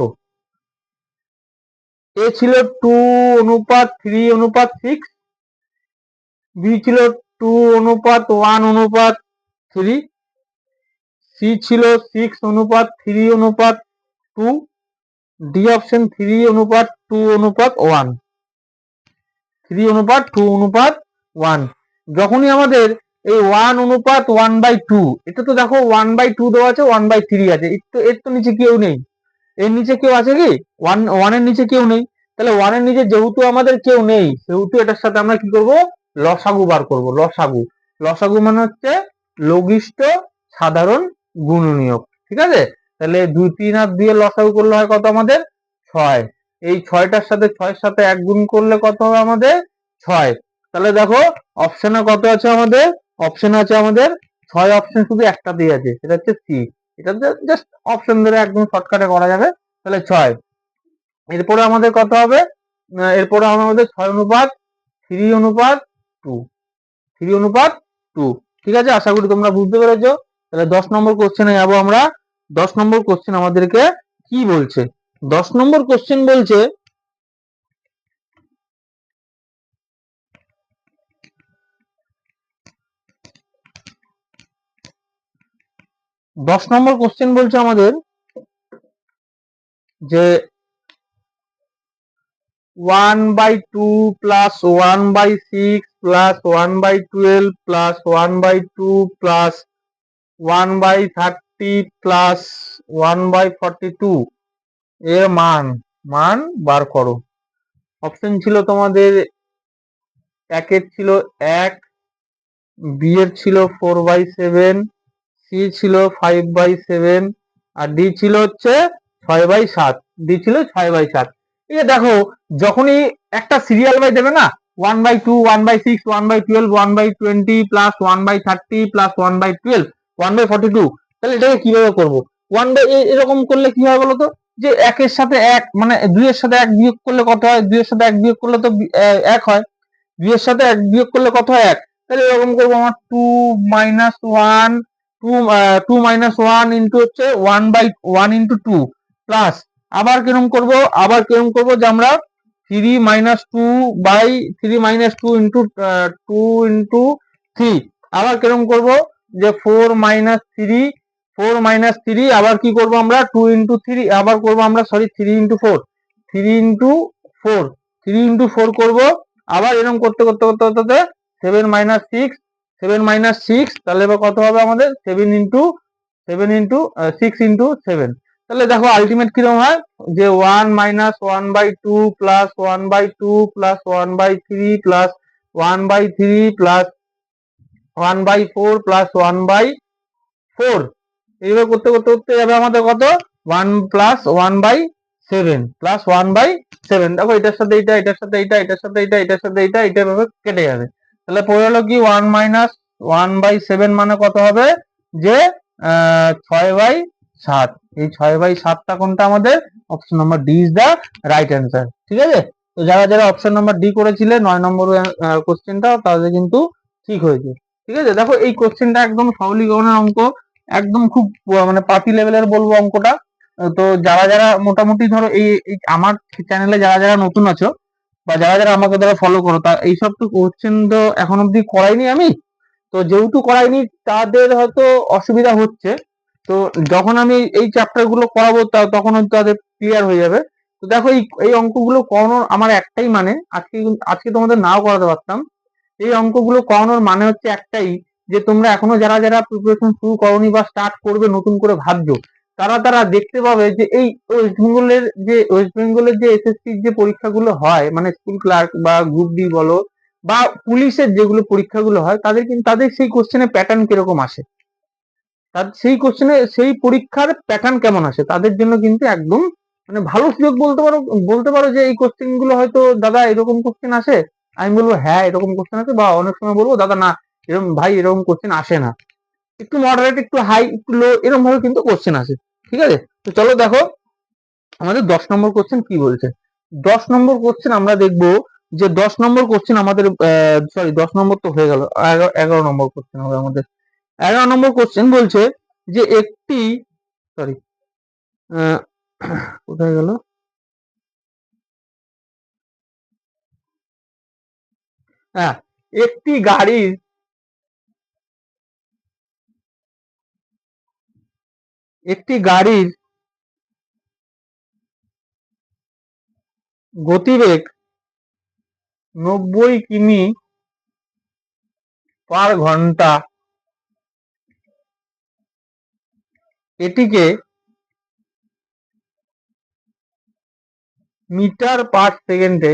এ ছিল 2:3:6, বি ছিল 2:1:3, সি ছিল 6:3:2, ডি অপশন 3:2:1। 3:2:1। যখনই আমাদের এই 1:1/2, এটা তো দেখো 1/2 দেওয়া আছে, 1/3 আছে, এর তো নিচে কেউ নেই। এর নিচে কেউ আছে কি? 1 এর নিচে কেউ নেই। তাহলে 1 এর নিচে যেহেতু আমাদের কেউ নেই, সেহেতু এটার সাথে আমরা কি করব? লসাগু বার করব। লসাগু মানে হচ্ছে লঘিষ্ঠ সাধারণ গুণনীয়ক। ঠিক আছে, তাহলে 2, 3 আর 2 এর লসাগু করলে হয় কত আমাদের? 6। এই 6টার সাথে 6-এর সাথে 1 গুণ করলে কত হবে আমাদের? 6। তাহলে দেখো অপশনে কত আছে আমাদের? অপশনে আছে আমাদের 6। অপশন শুধু একটা দিয়ে আছে, সেটা হচ্ছে সি। এটা জাস্ট অপশন ধরে একদম শর্টকাটে করা যাবে। তাহলে 6। এরপরে আমাদের কত হবে? এরপরে আমাদের 6:3:2। 3:2। ঠিক আছে, আশা করি তোমরা বুঝতে পেরেছো। তাহলে 10 নম্বর কোশ্চেনে যাবো আমরা। 10 নম্বর কোশ্চেন আমাদেরকে কি বলছে? 10 নম্বর কোশ্চেন বলছে 10 নম্বর কোশ্চেন বলছে আমাদের যে 1/2 plus 1/6 plus 1/12 plus 1/2 plus 1/30 plus 1/42 এর মান বার করো। অপশন ছিল তোমাদের, একের ছিল 1, বি এর ছিল 4/7, সি ছিল 5/7, আর ডি ছিল হচ্ছে 6/7। ডি ছিল 6/7। এই দেখো, যখনই একটা সিরিয়াল বাই দেবে না, 1/2, 1/6, 1/12, 1/20 প্লাস 1/30 প্লাস 1/12, 1/42, তাহলে এটাকে কিভাবে করবো? এরকম করলে কি হয় বলতো? যে 1 এর সাথে 1 মানে 2 এর সাথে 1 বিয়োগ করলে কত হয়? 2 এর সাথে 1 বিয়োগ করলে তো 1 হয়। 2 এর সাথে 1 বিয়োগ করলে কত হয়? 1। তাহলে এরকম করবো আমার 2 মাইনাস 1 ইন্টু হচ্ছে 1/1 ইন্টু 2 প্লাস আবার কিরকম করবো যে আমরা 3 মাইনাস 2 ইন্টু 2 ইন্টু 3। আবার কিরকম করবো যে 4 মাইনাস 3 আবার কি করবো আমরা 2 ইন্টু 3 আবার করবো আমরা 3 ইন্টু 4 3 ইন্টু 4 করবো। আবার এরকম করতে 7 মাইনাস 6, তাহলে এবার কত হবে আমাদের? 6 ইন্টু 7। তাহলে দেখো আলটিমেট কিরকম হয় যে 1 minus 1/2 plus 1/2 plus 1/3 plus 1/3 plus 1/4 plus 1/4। এইভাবে করতে যাবে আমাদের কত? 1 প্লাস 1/7 প্লাস 1/7। দেখো এটার সাথে এইটা, এটার সাথে এইটা, এটার সাথে এইটা, এটার সাথে এইটা, এটা এভাবে কেটে যাবে। তাহলে পড়ে হলো কি 1 মাইনাস 1/7 মানে কত হবে? যে 6/7। এই 6/7টা কোনটা আমাদের? Option number D is the right answer. ঠিক আছে, তো যারা যারা অপশন নাম্বার ডি করেছিলে 9 নম্বর কোশ্চেনটা, তাদের কিন্তু ঠিক হয়েছে। ঠিক আছে, দেখো এই কোশ্চেনটা একদম সরলীকরণের অঙ্ক, একদম খুব মানে পাতি লেভেলের বলবো অঙ্কটা। তো যারা যারা মোটামুটি ধরো এই আমার চ্যানেলে যারা যারা নতুন আছো বা যারা যারা আমাকে ধরো ফলো করো, তা এইসব তো কোশ্চেন তো এখন অব্দি করাইনি আমি। তো যেহেতু করাইনি তাদের হয়তো অসুবিধা হচ্ছে। তো যখন আমি এই চ্যাপ্টার গুলো করাবো তখন হয়তো তাদের ক্লিয়ার হয়ে যাবে। তো দেখো এই অঙ্কগুলো করানোর আমার একটাই মানে, আজকে তোমাদের নাও করাতে পারতাম। এই অঙ্কগুলো করানোর মানে হচ্ছে একটাই, যে তোমরা এখনো যারা যারা প্রিপারেশন শুরু করনি বা স্টার্ট করবে নতুন করে ভাবছো, তারা তারা দেখতে পাবে যে এই ওয়েস্ট বেঙ্গলের যে এসএসসির যে পরীক্ষাগুলো হয়, মানে স্কুল ক্লার্ক বা গ্রুপ ডি বলো বা পুলিশের যেগুলো পরীক্ষাগুলো হয়, তাদের সেই কোশ্চেনের প্যাটার্ন কিরকম আসে, তার সেই কোশ্চেনে সেই পরীক্ষার প্যাটার্ন কেমন আসে, তাদের জন্য কিন্তু একদম মানে ভালো সুযোগ বলতে পারো যে এই কোশ্চেন গুলো হয়তো দাদা এরকম কোশ্চেন আসে। আমি বলবো হ্যাঁ এরকম কোশ্চেন আছে, বা অনেক সময় বলবো দাদা না এরকম ভাই এরকম কোশ্চেন আসে না, একটু মডারেট একটু হাই একটু লো এরকম ভাবে কিন্তু কোশ্চেন আসে। ঠিক আছে, তো চলো দেখো আমাদের 10 নম্বর কোশ্চেন কি বলছে। 10 নম্বর কোশ্চেন আমরা দেখবো যে 10 নম্বর কোশ্চেন আমাদের, সরি 10 নম্বর তো হয়ে গেল, 11 নম্বর কোশ্চেন হবে আমাদের। 11 নম্বর কোশ্চেন বলছে যে একটি, সরি কোথায় গেল, হ্যাঁ, একটি গাড়ির একটি গাড়ির গতিবেগ 90 কিমি/ঘন্টা, এটিকে মিটার/সেকেন্ডে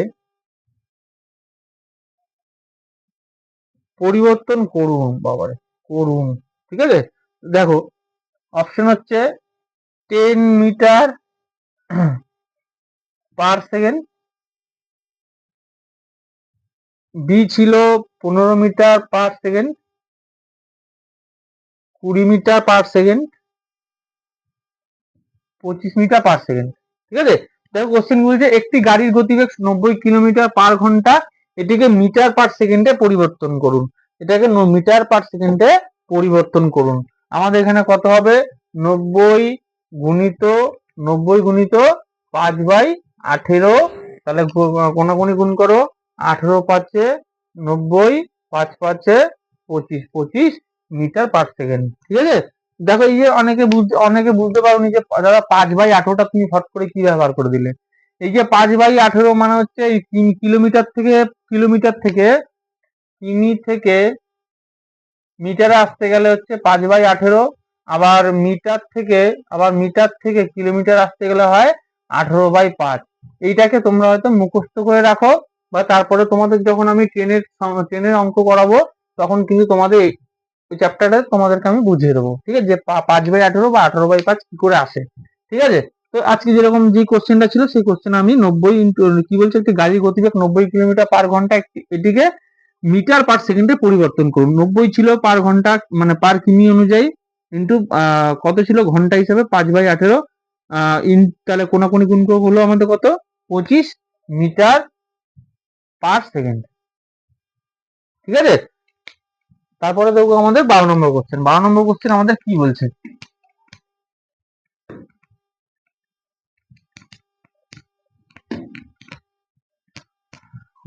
পরিবর্তন করুন। বাবারে, করুন, ঠিক আছে। দেখো অপশন হচ্ছে 10 মিটার/সেকেন্ড, বি ছিল 15 মিটার/সেকেন্ড, 20 মিটার/সেকেন্ড, 25 মিটার/সেকেন্ড। ঠিক আছে, দেখো কোশ্চেন বলছে একটি গাড়ির গতিবেগ 90 কিলোমিটার/ঘন্টা, এটিকে মিটার/সেকেন্ডে পরিবর্তন করুন। এটাকে মিটার/সেকেন্ডে পরিবর্তন করুন। আমাদের এখানে কত হবে, 90 গুণিত 5/18, তাহলে কোনাকুনি গুণ করো, 18×5 = 90, 5×5 = 25, 25 মিটার/সেকেন্ড। ঠিক আছে, দেখো এই যে অনেকে বুঝতে পারোনি যে দাদা 5/18টা তুমি ফট করে কি ব্যবহার করে দিলে। এই যে 5/18 মানে হচ্ছে এই 3 কিলোমিটার থেকে মিটারে আসতে গেলে হচ্ছে 5/18, আবার মিটার থেকে কিলোমিটার আসতে গেলে হয় 18/5। এইটাকে তোমরা হয়তো মুখস্থ করে রাখো, বা তারপরে তোমাদের যখন আমি ট্রেনের অঙ্ক করাবো তখন কিন্তু তোমাদের ওই চ্যাপ্টারটা তোমাদেরকে আমি বুঝিয়ে দেবো। ঠিক আছে, যে 5/18 বা 18/5 কি করে আসে। ঠিক আছে, তো আজকে যেরকম যে কোশ্চেনটা ছিল সেই কোশ্চেন আমি 90 কি বলছে, একটি গাড়ির গতিবেগ 90 কিলোমিটার/ঘন্টা, এটিকে মিটার/সেকেন্ডে পরিবর্তন করুন। 90 ছিল পার ঘন্টা মানে পার কিমি অনুযায়ী, ইন্টু কত ছিল ঘন্টা হিসাবে 5/18, তাহলে কোনাকুনি গুণ করে হলো আমাদের কত, 25 মিটার/সেকেন্ড। ঠিক আছে, তারপরে দেখবো আমাদের 12 নম্বর কোশ্চেন। 12 নম্বর কোশ্চেন আমাদের কি বলছে।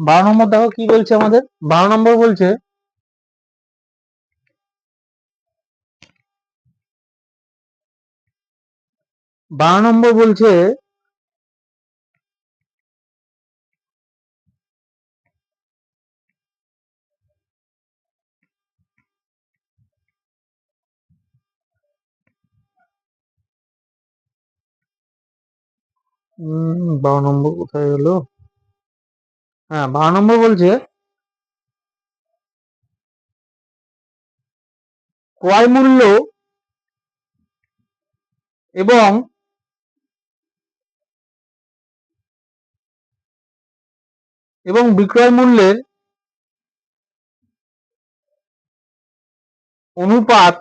12 নম্বর দেখো কি বলছে আমাদের। 12 নম্বর বলছে 12 নম্বর বলছে উম 12 নম্বর কোথায় হলো, হ্যাঁ 12 নম্বর বলছে ক্রয় মূল্য এবং বিক্রয় মূল্যের অনুপাত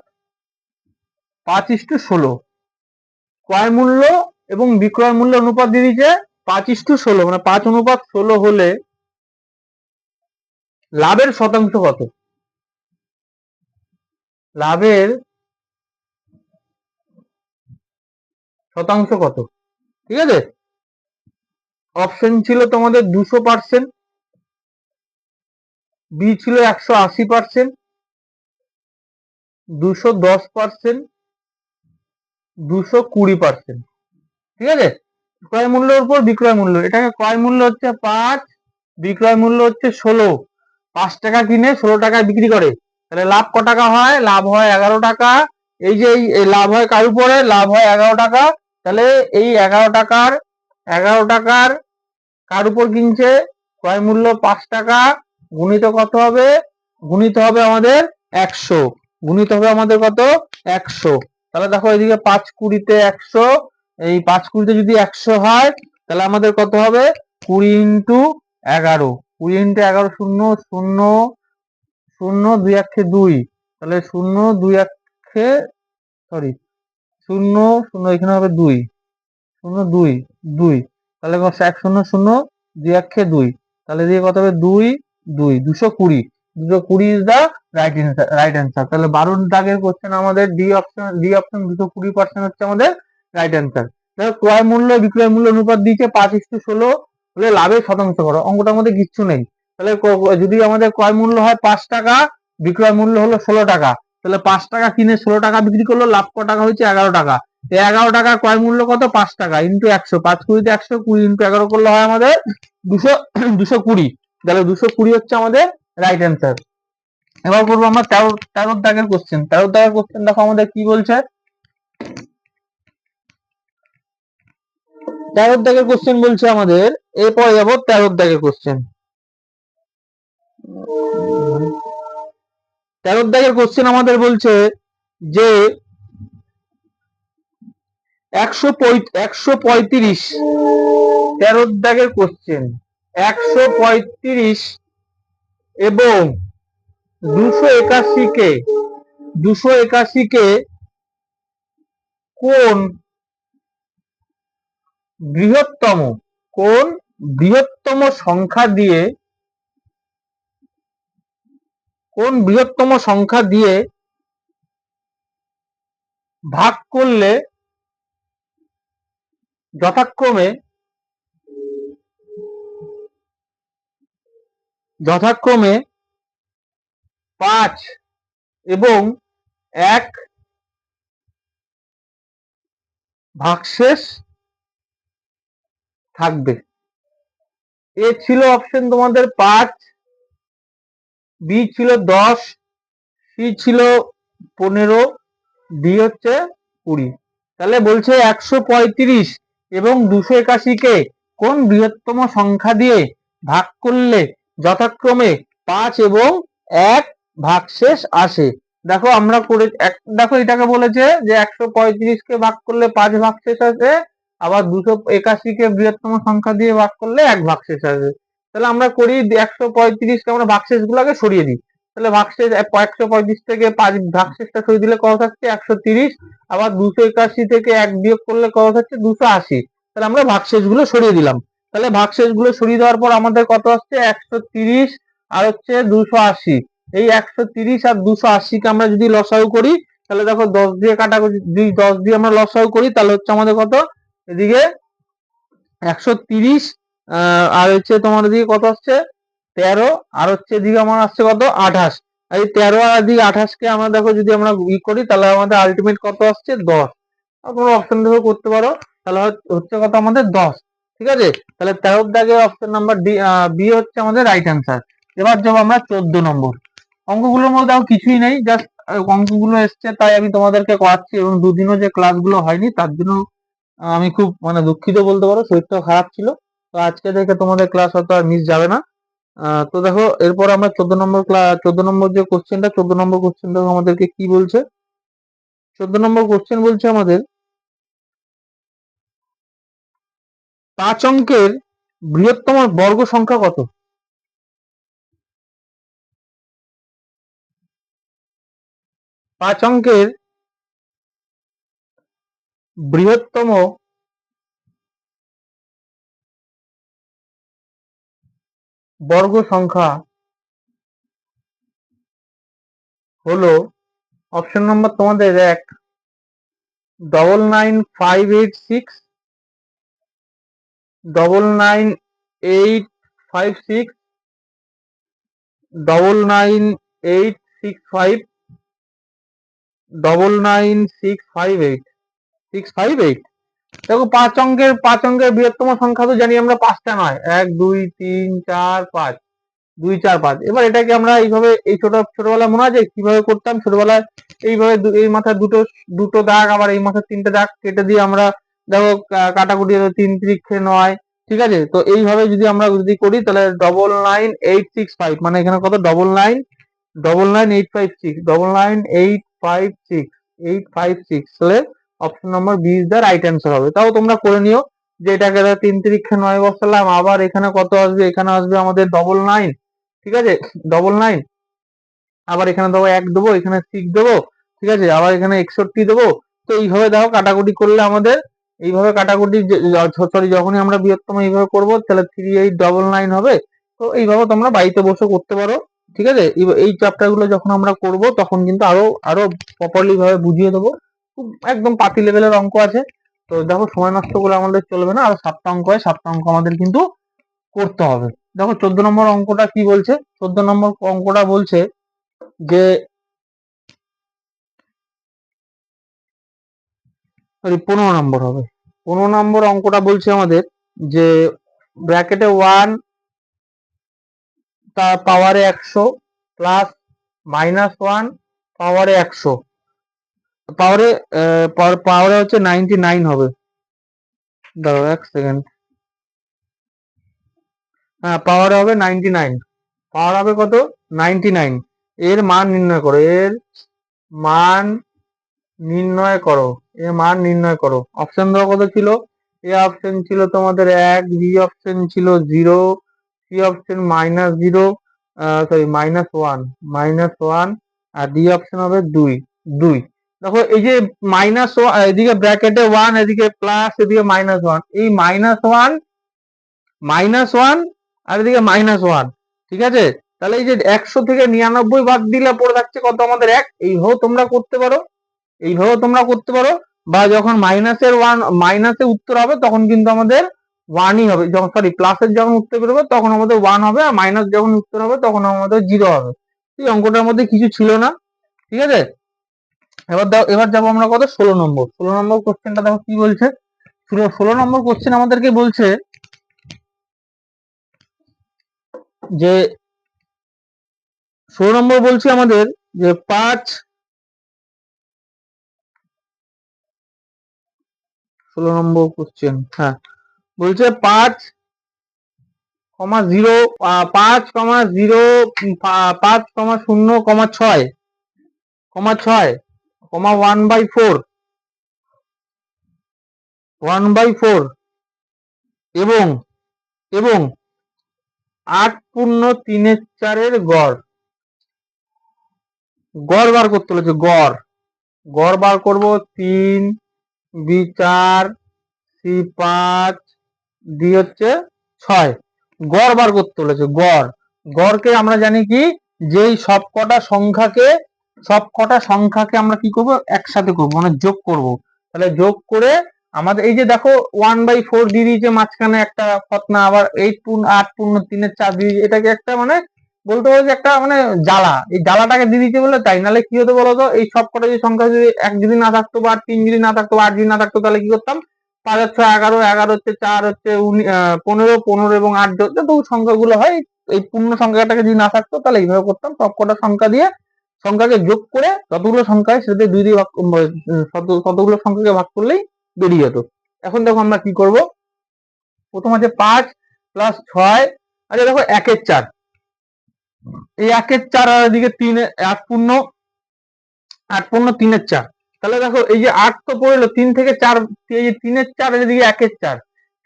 5:16। ক্রয় মূল্য এবং বিক্রয় মূল্য অনুপাত দিয়ে দিয়েছে 5:16, মানে 5:16 হলে লাভের শতাংশ কত। লাভের শতাংশ কত? ঠিক আছে, অপশন ছিল তোমাদের 200%, বি ছিল 180%, 210%, 220%। ঠিক আছে, ক্রয় মূল্যের উপর বিক্রয় মূল্য, এটাকে ক্রয় মূল্য হচ্ছে 5, বিক্রয় মূল্য হচ্ছে 16। 5 টাকা কিনে 16 টাকায় বিক্রি করে, তাহলে লাভ ক টাকা হয়? লাভ হয় 11 টাকা। এই যে এই লাভ হয় কার উপরে? লাভ হয় 11 টাকা। তাহলে এই 11 টাকার কার উপর কিনছে? ক্রয় মূল্য 5 টাকা, গুণিত কত হবে? গুণিত হবে আমাদের 100, গুণিত হবে আমাদের কত? 100। তাহলে দেখো এদিকে 5 20-তে 100, এই 5 20-তে যদি 100 হয় তাহলে আমাদের কত হবে? 20 ইন্টু 11, 20 ইন্টু 11, 0 0 0 2 1 2, তাহলে 0 2 1 সরি 0 0, এখানে হবে 2 0 2 2, তাহলে 1 0 0 2 1 2, তাহলে দিয়ে কত হবে? 2 2 220, 220 ইজ দা রাইট অ্যান্সার। তাহলে 12 দাগের কোশ্চেন আমাদের ডি অপশন 220% হচ্ছে আমাদের রাইট অ্যান্সার। দেখো ক্রয় মূল্য বিক্রয় মূল্য অনুপাত দিয়েছে 5:16, হলে লাভের শতাংশ করো। অঙ্কটার মধ্যে কিচ্ছু নেই। তাহলে যদি আমাদের ক্রয় মূল্য হয় 5 টাকা, বিক্রয় মূল্য হলো 16 টাকা, তাহলে 5 টাকা কিনে 16 টাকা বিক্রি করলো, লাভ ক টাকা হয়েছে? 11 টাকা। 11 টাকা ক্রয় মূল্য কত? 5 টাকা ইন্টু 100, 5 20-তে 100, 20 ইন্টু 11 করলে হয় আমাদের 220। তাহলে 220 হচ্ছে আমাদের রাইট অ্যান্সার। এবার করবো আমরা 13 দাগের কোশ্চেন। 13 দাগের কোশ্চেন দেখো আমাদের কি বলছে। 13 দাগের কোশ্চেন বলছে আমাদের, এরপরে যাবো 13 দাগের কোশ্চেন। 13 দাগের কোশ্চেন আমাদের বলছে যে 135, 13 দাগের কোশ্চেন, 135 এবং 281 কে কোন বৃহত্তম সংখ্যা দিয়ে ভাগ করলে যথাক্রমে 5 এবং 1 ভাগশেষ থাকবে। এ ছিল অপশন তোমাদের 5, বি ছিল 10, সি ছিল 15, ডি হচ্ছে 20। তাহলে বলছে 135 এবং 281 কে কোন বৃহত্তম সংখ্যা দিয়ে ভাগ করলে যথাক্রমে 5 এবং 1 ভাগশেষ আসে। দেখো আমরা করে দেখো এটাকে বলেছে যে 135 কে ভাগ করলে 5 ভাগশেষ আসে, আবার 281 কে বৃহত্তম সংখ্যা দিয়ে ভাগ করলে 1 ভাগশেষ আসে। তাহলে আমরা করি 135 কে আমরা ভাগশেষ গুলোকে সরিয়ে দিই। তাহলে ভাগশেষ 135 থেকে 5 ভাগশেষটা সরিয়ে দিলে কত থাকছে? 130। আবার 281 থেকে 1 বিয়োগ করলে কত থাকছে? 280। তাহলে আমরা ভাগশেষ গুলো সরিয়ে দিলাম। তাহলে ভাগশেষ গুলো সরিয়ে দেওয়ার পর আমাদের কত আসছে? 130 আর হচ্ছে 280। এই 130 আর 280 কে আমরা যদি লসাগু করি, তাহলে দেখো 10 দিয়ে কাটাকুটি, 10 দিয়ে আমরা লসাগু করি, তাহলে হচ্ছে আমাদের কত? এদিকে 130 আর হচ্ছে তোমার এদিকে কত আসছে? 13, আর হচ্ছে এদিকে আমার আসছে কত? 28। এই 13 আর এদিকে 28 কে আমরা দেখো যদি আমরা করি, তাহলে আমাদের আলটিমেট কত আসছে? 10। তোমরা অপশন দেখে করতে পারো, তাহলে হচ্ছে কত আমাদের? 10। ঠিক আছে, তাহলে 13 দাগে অপশন নাম্বার বি হচ্ছে আমাদের রাইট অ্যান্সার। এবার যাবো আমরা 14 নম্বর। অঙ্কগুলোর মধ্যে দেখো কিছুই নেই, জাস্ট অঙ্কগুলো এসছে তাই আমি তোমাদেরকে করাচ্ছি, এবং দুদিনও যে ক্লাসগুলো হয়নি তার জন্য আমি খুব মানে দুঃখিত বলতে পারো, শরীরটা খারাপ ছিল। তো আজকে থেকে তোমাদের ক্লাস হয়তো আর মিস যাবে না। তো দেখো এরপর আমরা 14 নম্বর যে কোশ্চেনটা, 14 নম্বর কোশ্চেনটা আমাদেরকে কি বলছে। 14 নম্বর কোশ্চেন বলছে আমাদের 5 অঙ্কের বৃহত্তম বর্গ সংখ্যা কত? 5 অঙ্কের বৃহত্তম বর্গ সংখ্যা হলো অপশন নাম্বার তোমাদের 1 99586, 99856, 99865, 99658, 658। দেখো 5 অঙ্কের বৃহত্তম সংখ্যা তো জানি আমরা 5টা নয়, 1 2 3 4 5, 2 4 5। এবার এটাকে আমরা এইভাবে এই ছোটবেলায় মনে আছে কিভাবে করতাম? ছোটবেলায় এইভাবে এই মাথায় দুটো দুটো দাগ, আবার এই মাথায় 3টে দাগ কেটে দিয়ে আমরা দেখো কাটাকুটি 3 3 9, ঠিক আছে? তো এইভাবে যদি আমরা করি তাহলে 99865, মানে এখানে কত? 99856, 99856, তাহলে option number B is the right answer হবে। তাও তোমরা করে নিও যে এটাকে 3 3 9 বসালাম, আবার এখানে কত আসবে? এখানে আসবে আমাদের 99, ঠিক আছে? 99, আবার এখানে দেবো 1 দেবো, এখানে 6 দেবো, ঠিক আছে? আবার এখানে 61 দেবো। তো এইভাবে দেখো কাটাকুটি করলে আমাদের এইভাবে কাটাকুটি, সরি, যখনই আমরা বৃহত্তম এইভাবে করবো তাহলে 3899 হবে। তো এইভাবে তোমরা বাড়িতে বসে করতে পারো, ঠিক আছে? এই চ্যাপ্টার গুলো যখন আমরা করব তখন কিন্তু আরো আরো প্রপারলি ভাবে বুঝিয়ে দেবো। খুব একদম পাতি লেভেলের অঙ্ক আছে। তো দেখো সময় নষ্ট করে আমাদের চলবে না, আরো 7টা অঙ্ক হয়, 7টা অঙ্ক আমাদের কিন্তু করতে হবে। দেখো 14 নম্বর অঙ্কটা কি বলছে? 14 নম্বর অঙ্কটা বলছে যে সরি 15 নম্বর হবে। 15 নম্বর অঙ্কটা বলছে আমাদের যে ব্র্যাকেটে 1 তার পাওয়ারে 100 প্লাস -1 পাওয়ারে 100, পাওয়ারে পাওয়ারে হচ্ছে 99 হবে। দাঁড়াও 1 সেকেন্ড। হ্যাঁ, পাওয়ারে হবে 99, পাওয়ার হবে কত? 99। এর মান নির্ণয় করো, এর মান নির্ণয় করো, এর মান নির্ণয় করো। অপশন দেওয়া কত ছিল? এ অপশন ছিল তোমাদের 1, বি অপশন ছিল 0, সি অপশন -0, সরি -1, আর ডি অপশন হবে 2 2। দেখো এই যে -1, এদিকে ব্র্যাকেটে 1, এদিকে প্লাস, এদিকে -1, এই -1 আর এদিকে -1, ঠিক আছে? তাহলে এই যে 100 থেকে 99 বাদ দিলে পড়ে থাকছে কত? আমাদের 1। এইভাবে তোমরা করতে পারো, এইভাবে তোমরা করতে পারো। বা যখন মাইনাসে উত্তর হবে তখন কিন্তু আমাদের 1ই হবে, যখন সরি প্লাসের যখন উত্তর বেরোবে তখন আমাদের 1 হবে, আর মাইনাস যখন উত্তর হবে তখন আমাদের 0 হবে। এই অঙ্কটার মধ্যে কিছু ছিল না, ঠিক আছে? এবার যাবো আমরা কত? 16 নম্বর। 16 নম্বর কোশ্চেনটা দেখো কি বলছে। 16 নম্বর কোশ্চেন আমাদেরকে বলছে যে 16 নম্বর বলছে আমাদের যে 16 নম্বর কোশ্চেন, হ্যাঁ, বলছে 5, 0, 5, 0, 5, 0, 6, 6, 1/4, 1/4 এবং এবং 8 পূর্ণ 3/4 গড়। গড় বার করতে বলেছে, গড় বার করবো। 3, বি 4, সি 5, ডি হচ্ছে 6। গড় বার করতে বলেছে, গড়কে আমরা জানি কি, যেই সবকটা সংখ্যাকে আমরা কি করব? একসাথে করব, মানে যোগ করব। তাহলে যোগ করে আমাদের এই যে দেখো 1/4 দিয়ে দিয়েছে মাঝখানে একটা ফতনা, আবার 8 পূর্ণ 3/4 দিয়ে দিয়েছে। এটাকে একটা মানে বলতে পারো যে একটা মানে জ্বালা, এই জ্বালাটাকে দিয়ে দিতে বলে তাই। নাহলে কি হতো বলতো? এই সবকটা যে সংখ্যা যদি 1 যদি না থাকতো, বা 3 যদি না থাকতো, বা 8 যদি না থাকতো, তাহলে কি করতাম? 5 আর 6 11, 11 হচ্ছে 4 হচ্ছে 15, 15 এবং 8 যত সংখ্যাগুলো হয়, এই পূর্ণ সংখ্যাটাকে যদি না থাকতো তাহলে এইভাবে করতাম। সবকটা সংখ্যা দিয়ে সংখ্যাকে যোগ করে যতগুলো সংখ্যা হয় সেটা 2 দিয়ে ভাগ, ততগুলো সংখ্যাকে ভাগ করলেই বেরিয়ে যেত। এখন দেখো আমরা কি করব। প্রথম আছে 5 + 6, আচ্ছা দেখো 1-এর 4, এই 1-এর 4 আর এদিকে 3, 8 পূর্ণ 3/4। তাহলে দেখো এই যে 8 তো পড়লো 3 থেকে 4, এই যে 3/4 এদিকে 1-এর 4,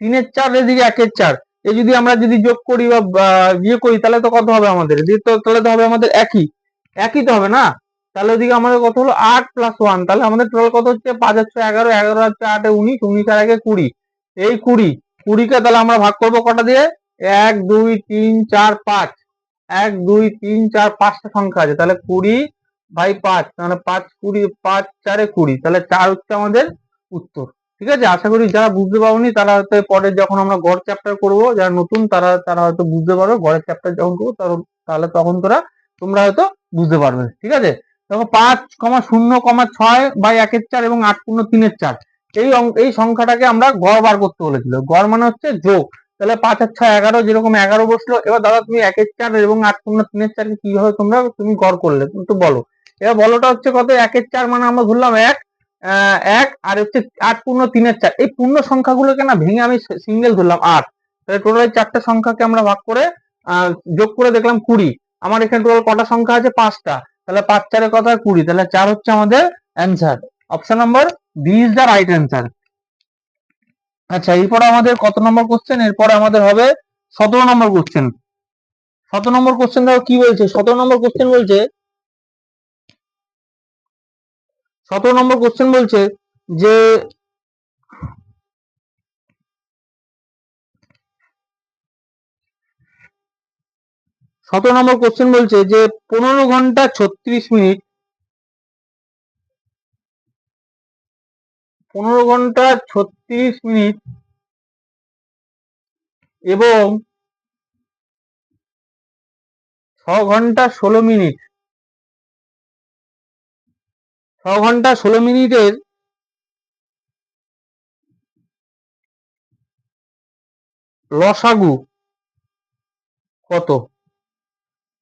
3/4 এদিকে 1-এর 4, এই যদি আমরা যদি যোগ করি বা ইয়ে করি তাহলে তো কত হবে আমাদের? তাহলে তো হবে আমাদের একই তো হবে না? তাহলে ওদিকে আমাদের কত হলো? 8 + 1, তাহলে আমাদের টোটাল কত হচ্ছে? 5 আর 6 11, 11 আর 8 19, 19 আর 1 20, এই 20 কে তাহলে আমরা ভাগ করবো কটা দিয়ে? 1 2 3 4 5, 1 2 3 4 5টা সংখ্যা আছে, তাহলে 20 বাই 5, তাহলে 5 20, 5 4 20, তাহলে 4 হচ্ছে আমাদের উত্তর। ঠিক আছে, আশা করি যারা বুঝতে পারোনি তারা হয়তো পরে যখন আমরা গড় চ্যাপ্টার করবো, যারা নতুন তারা হয়তো বুঝতে পারবে, গড়ের চ্যাপ্টার যখন করবো তাহলে তখন তোমরা হয়তো বুঝতে পারবে। ঠিক আছে, দেখো 5,0,6 বাই 1/4 এবং 8/3/4, এই সংখ্যাটাকে আমরা গড় বার করতে বলেছিল। গড় মানে হচ্ছে যোগ, তাহলে 5 আর 6 11, যেরকম 11 বসলো। এবার দাদা তুমি 1/4 এবং 8/3/4 কিভাবে তুমি গড় করলে তো বলো। এবার বলোটা হচ্ছে কত, 1/4 মানে আমরা ধরলাম 1, আর হচ্ছে 8/3/4, এই পূর্ণ সংখ্যাগুলোকে না ভেঙে আমি সিঙ্গেল ধরলাম 8, তাহলে টোটাল 4টা সংখ্যাকে আমরা ভাগ করে যোগ করে দেখলাম 20। আমার এখানে টোটাল কটা সংখ্যা আছে, 5টা, তাহলে 5 4 কত হয় 20, তাহলে 4 হচ্ছে আমাদের answer. Option number B is the right answer. আচ্ছা, এরপরে আমাদের কত নম্বর কোশ্চেন, এরপরে আমাদের হবে 17 নম্বর কোশ্চেন। 17 নম্বর কোশ্চেন দেখো কি বলছে। 17 নম্বর কোশ্চেন বলছে 17 নম্বর কোশ্চেন বলছে যে 17 নম্বর কোশ্চেন বলছে যে 15 ঘন্টা 36 মিনিট, 15 ঘন্টা 36 মিনিট এবং 6 ঘন্টা 16 মিনিট, 6 ঘন্টা 16 মিনিটের লসাগু কত?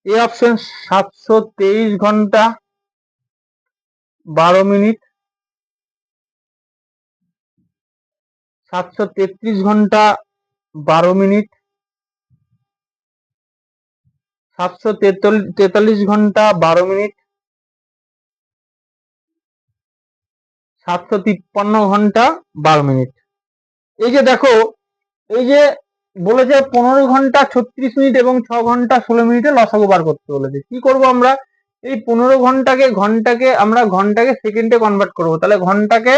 এ অপশন 723 ঘন্টা 12 মিনিট, 733 ঘন্টা 12 মিনিট, 743 ঘন্টা 12 মিনিট, 753 ঘন্টা 12 মিনিট। এই যে দেখো, এই যে বলেছে 15 ঘন্টা 36 মিনিট এবং 6 ঘন্টা 16 মিনিটে লসাগু বার করতে বলেছে। কি করব আমরা, এই 15 ঘন্টাকে আমরা ঘন্টাকে সেকেন্ডে কনভার্ট করব। তাহলে ঘন্টাকে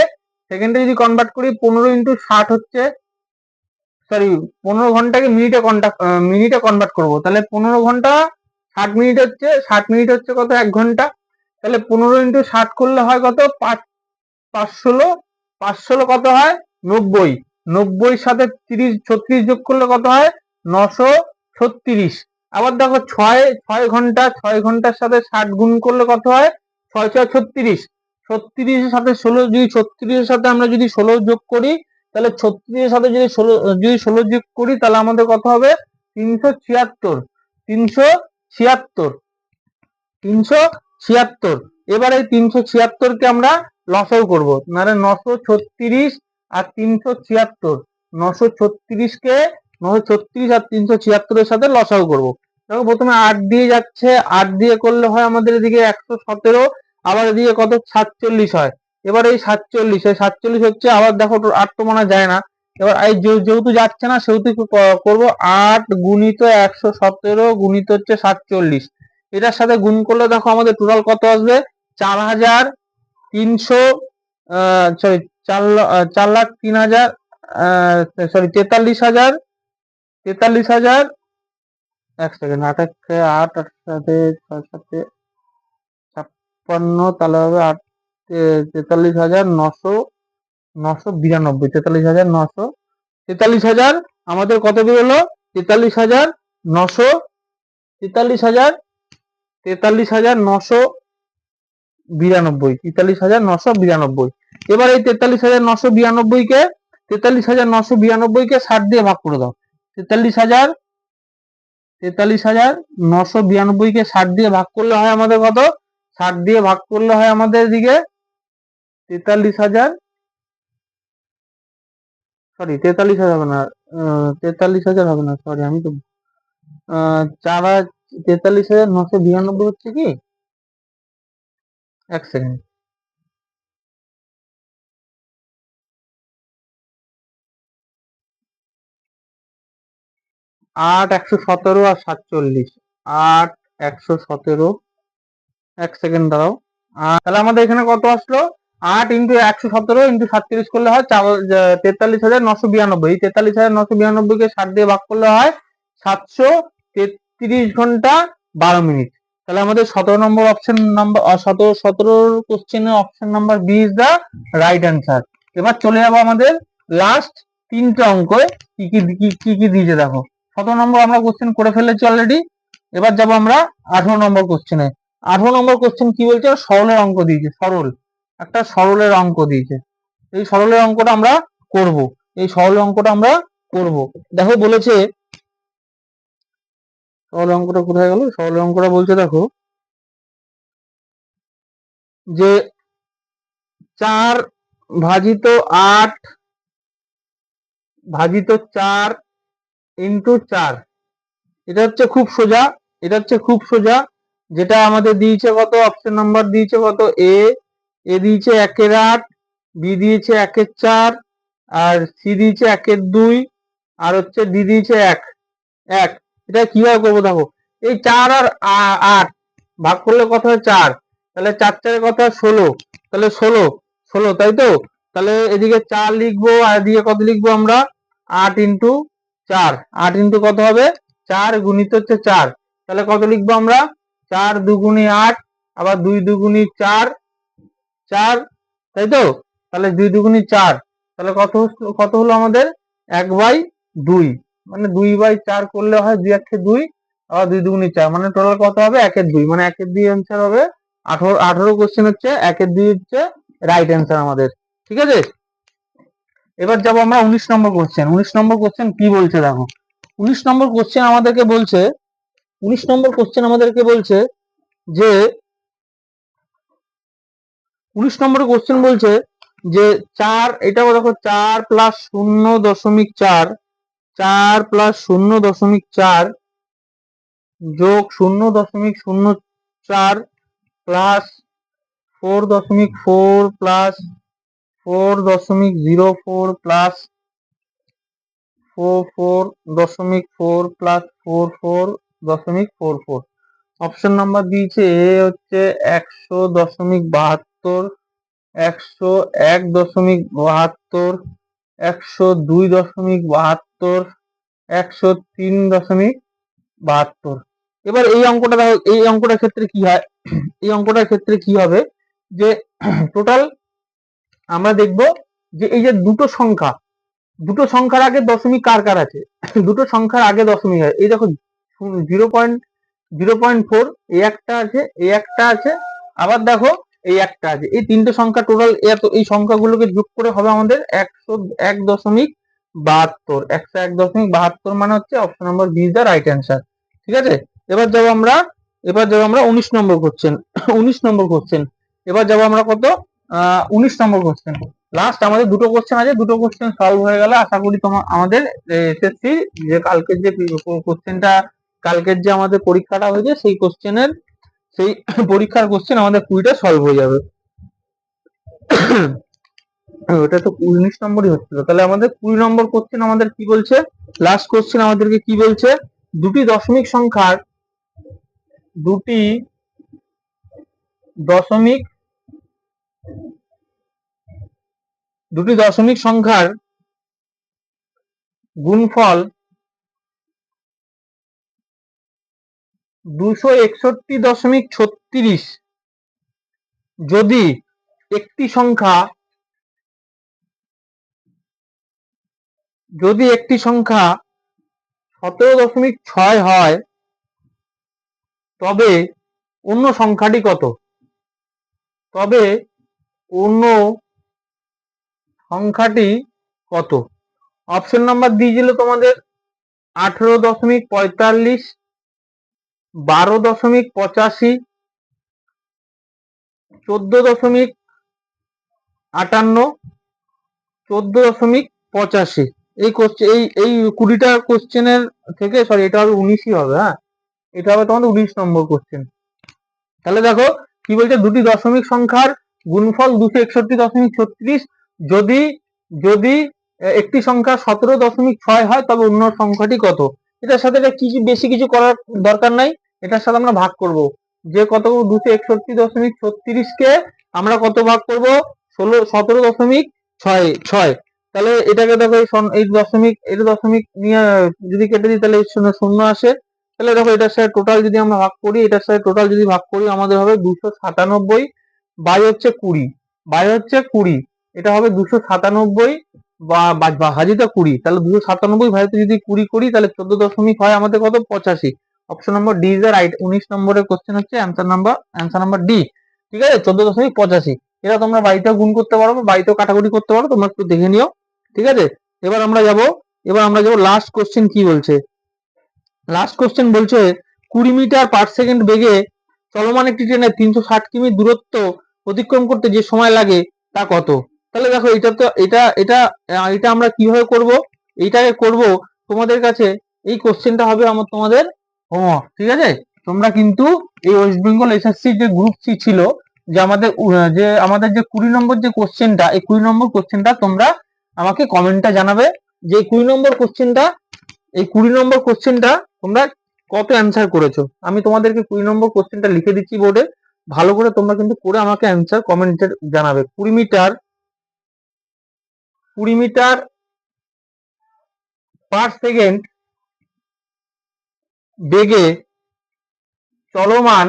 সেকেন্ডে যদি কনভার্ট করি, 15 ইন্টু 60 হচ্ছে, সরি 15 ঘন্টাকে মিনিটে কনভার্ট করব। তাহলে 15 ঘন্টা 60 মিনিট হচ্ছে, 60 মিনিট হচ্ছে কত, 1 ঘন্টা। তাহলে 15 ইন্টু 60 করলে হয় কত, 5 কত হয় 90, 90 সাথে 36 যোগ করলে কত হয় 936। আবার দেখো 6 ঘন্টা, 6 ঘন্টার সাথে 60 গুণ করলে কত হয় 6 6 36, 36 সাথে 16, যদি 36 সাথে আমরা যদি 16 যোগ করি, তাহলে 36 সাথে যদি 16 যোগ করি, তাহলে আমাদের কত হবে 376, 376, 376। এবারে 376 কে আমরা লসাগু করব, মানে 936 আর 376, 936 কে 936 আর 376 এর সাথে লসাগু করব। দেখো প্রথমে 8 দিয়ে যাচ্ছে, 8 দিয়ে করলে হয় আমাদের এদিকে 117, আবার এদিকে কত 47 হয়। এবার এই 47 হচ্ছে, আবার দেখো 8 তো মনে যায় না। এবার এই যেহেতু যাচ্ছে না সেহেতু করবো 8 গুণিত 117 গুণিত হচ্ছে 47, এটার সাথে গুণ করলে দেখো আমাদের টোটাল কত আসবে, 4,300, সরি 4,03,000, সরি 43,000, 43,000, এক সেকেন্ড, 8 8 8 সাথে 6 সাথে 56, তাহলে হবে 8, 43,900, 992, 43,900, 43,000 আমাদের কত বেরোলো, 43,900, 43,000, 43,992, 43,992। এবার এই 43,992 কে 43,992 কে 60 দিয়ে ভাগ করে দাও। 43,992 কে 60 দিয়ে ভাগ করলে হয় আমাদের কত, 60 দিয়ে ভাগ করলে হয় আমাদের এদিকে 43,000, সরি 43,000 হবে না, 43,000 হবে না, সরি আমি তো 43,992 হচ্ছে কি, এক সেকেন্ড, 8 117 আর 47, 8 117, এক সেকেন্ড দাঁড়াও। তাহলে আমাদের এখানে কত আসলো, 8 ইন্টু 117 ইন্টু 37 করলে হয় 43,992। এই 43,992 কে 60 দিয়ে ভাগ করলে হয় 733 ঘন্টা 12 মিনিট। তাহলে আমাদের 17 কোশ্চেনের option number B is the right answer. এবার চলে যাবো আমাদের লাস্ট 3টে অঙ্ক, কি কি কি কি দিয়েছে দেখো। 17 নম্বর আমরা কোশ্চেন করে ফেলেছি অলরেডি। এবার যাবো আমরা 18 নম্বর কোশ্চেনে। 18 নম্বর কোশ্চেন কি বলছে, সরলের অঙ্ক দিয়েছে, সরল একটা সরলের অঙ্ক দিয়েছে। এই সরলের অঙ্কটা আমরা করব, এই সরলের অঙ্কটা আমরা করব। দেখো বলেছে, সরল অঙ্কটা কোথায় গেল, সরল অঙ্কটা বলছে দেখো যে 4 ভাজিত 8 ভাজিত 4 ইন্টু 4। এটা হচ্ছে খুব সোজা, এটা হচ্ছে খুব সোজা। যেটা আমাদের দিয়েছে কত, অপশন নাম্বার দিয়েছে কত, এ দিয়েছে 1/8, বি দিয়েছে 1/4, আর সি দিয়েছে 1/2, আর হচ্ছে ডি দিয়েছে 1। এটা কিভাবে করবো দেখো, এই 4 আর 8 ভাগ করলে কত হয় 4, তাহলে 4 4 কত হয় 16, তাহলে 16 তাই তো। তাহলে এদিকে 4 লিখবো আর এদিকে কত লিখবো আমরা, 8 ইন্টু 4, 8 ইন্টু কত হবে 4 গুণিত হচ্ছে 4, তাহলে কত লিখবো আমরা, 4 দুগুণে 8, আবার 2 দুগুণে 4, 4 তাই তো। তাহলে 2 দুগুণে 4, তাহলে কত হলো আমাদের 1/2, মানে 2/4 করলে হয় 2 1 2, আবার 2 দুগুণে 4, মানে টোটাল কত হবে 1/2, মানে 1/2 অ্যান্সার হবে। 18 কোশ্চেন হচ্ছে 1/2 হচ্ছে রাইট অ্যান্সার আমাদের, ঠিক আছে। এবার যাবো আমরা 19 নম্বর কোশ্চেন। 19 নম্বর কোশ্চেন কি বলছে দেখো, 19 নম্বর কোশ্চেন আমাদেরকে বলছে, 19 নম্বর কোশ্চেন আমাদেরকে বলছে যে 19 নম্বর কোশ্চেন বলছে যে 4, এটাও দেখো 4 প্লাস 0.4, 4 প্লাস 0.4 যোগ 0.04 plus 4.4 plus 4.04 plus 4.4 plus 4.44। Option number দিয়েছে এ হচ্ছে 100.72, 101.72, 102.72, 103.72। এবার এই অঙ্কটা দেখো, এই অঙ্কটার ক্ষেত্রে কি হয়, এই অঙ্কটার ক্ষেত্রে কি হবে যে টোটাল আমরা দেখব যে এই যে দুটো সংখ্যার আগে দশমিক কার কার আছে, দুটো সংখ্যার আগে দশমিক আছে। এই দেখো 0.4 এই একটা আছে, এই একটা আছে, আবার দেখো এই একটা আছে, এই তিনটে সংখ্যা টোটাল এই সংখ্যাগুলোকে যোগ করে হবে আমাদের 101.72। 101.72 মানে হচ্ছে option number B is the right answer, ঠিক আছে। এবার যাবো আমরা 19 নম্বর কোশ্চেন। 19 নম্বর কোশ্চেন, এবার যাবো আমরা কত, 19 নম্বর কোশ্চেন। লাস্ট আমাদের দুটো কোশ্চেন আছে, দুটো কোশ্চেন সলভ হয়ে গেলে আশা করি তোমার আমাদের এসএসসি যে কালকের যে কোশ্চেনটা, কালকের যে আমাদের পরীক্ষাটা হয়েছে সেই কোশ্চেনের, সেই পরীক্ষার কোশ্চেন আমাদের 20টা সলভ হয়ে যাবে। ওটা তো 19 নম্বরই হচ্ছিল, তাহলে আমাদের 20 নম্বর কোশ্চেন আমাদের কি বলছে, লাস্ট কোশ্চেন আমাদেরকে কি বলছে, দুটি দশমিক সংখ্যার গুণফল 261.36 যদি একটি সংখ্যা 17.6 হয় তবে অন্য সংখ্যাটি কত, তবে অন্য সংখ্যাটি কত। অপশন নাম্বার দিয়েছিল তোমাদের 18.45, 12.85, 14.58, 14.85। এই কোশ্চেন এই 20টা কোশ্চেনের থেকে, সরি এটা হবে 19ই হবে, হ্যাঁ এটা হবে তোমাদের 19 নম্বর কোশ্চেন। তাহলে দেখো কি বলছে, দুটি দশমিক সংখ্যার গুণফল 261.36 যদি যদি একটি সংখ্যা 17.6 হয় তবে অন্য সংখ্যাটি কত। এটার সাথে কিছু বেশি কিছু করার দরকার নাই, এটার সাথে আমরা ভাগ করব, যে কত 261.36 কে আমরা কত ভাগ করব, 17.6, তাহলে এটাকে দেখো এই দশমিক নিয়ে যদি কেটে দিই তাহলে শূন্য আসে, তাহলে দেখো এটার সাথে টোটাল যদি আমরা ভাগ করি, এটার সাথে টোটাল যদি ভাগ করি আমাদের হবে 297 বাই হচ্ছে 20, বাই হচ্ছে 20, এটা হবে 297 বা হাজিটা 20, তাহলে 297 ভাজিত যদি 20 করি তাহলে 14 হয় আমাদের কত 85। Option number D is the right. 19 নম্বরের কোশ্চেন হচ্ছে অ্যান্সার নাম্বার ডি। ঠিক আছে, 14.85। এটা তোমরা বাড়িতেও গুণ করতে পারো, বাড়িতেও কাটাকুটি করতে পারো, তোমরা একটু দেখে নিও। ঠিক আছে, এবার আমরা যাব লাস্ট কোশ্চেন কি বলছে। লাস্ট কোশ্চেন বলছে 20 মিটার পার সেকেন্ড বেগে চলমান একটি ট্রেনের 360 কিমি দূরত্ব অতিক্রম করতে যে সময় লাগে তা কত। তাহলে দেখো এটা তো এটা আমরা কিভাবে করব, এইটাকে করব তোমাদের কাছে এই কোশ্চেনটা হবে তোমাদের হোমওয়ার্ক। ঠিক আছে, তোমরা কিন্তু এই ওয়েস্ট বেঙ্গল এসএসসি যে গ্রুপ সি ছিল, যে আমাদের যে 20 নম্বর যে কোশ্চেনটা, এই 20 নম্বর কোশ্চেনটা তোমরা আমাকে কমেন্টে জানাবে যে 20 নম্বর কোশ্চেনটা তোমরা কত অ্যান্সার করেছো। আমি তোমাদেরকে 20 নম্বর কোশ্চেনটা লিখে দিচ্ছি বোর্ডে, ভালো করে তোমরা কিন্তু করে আমাকে অ্যান্সার কমেন্টে জানাবে। 20 মিটার পার সেকেন্ড বেগে চলমান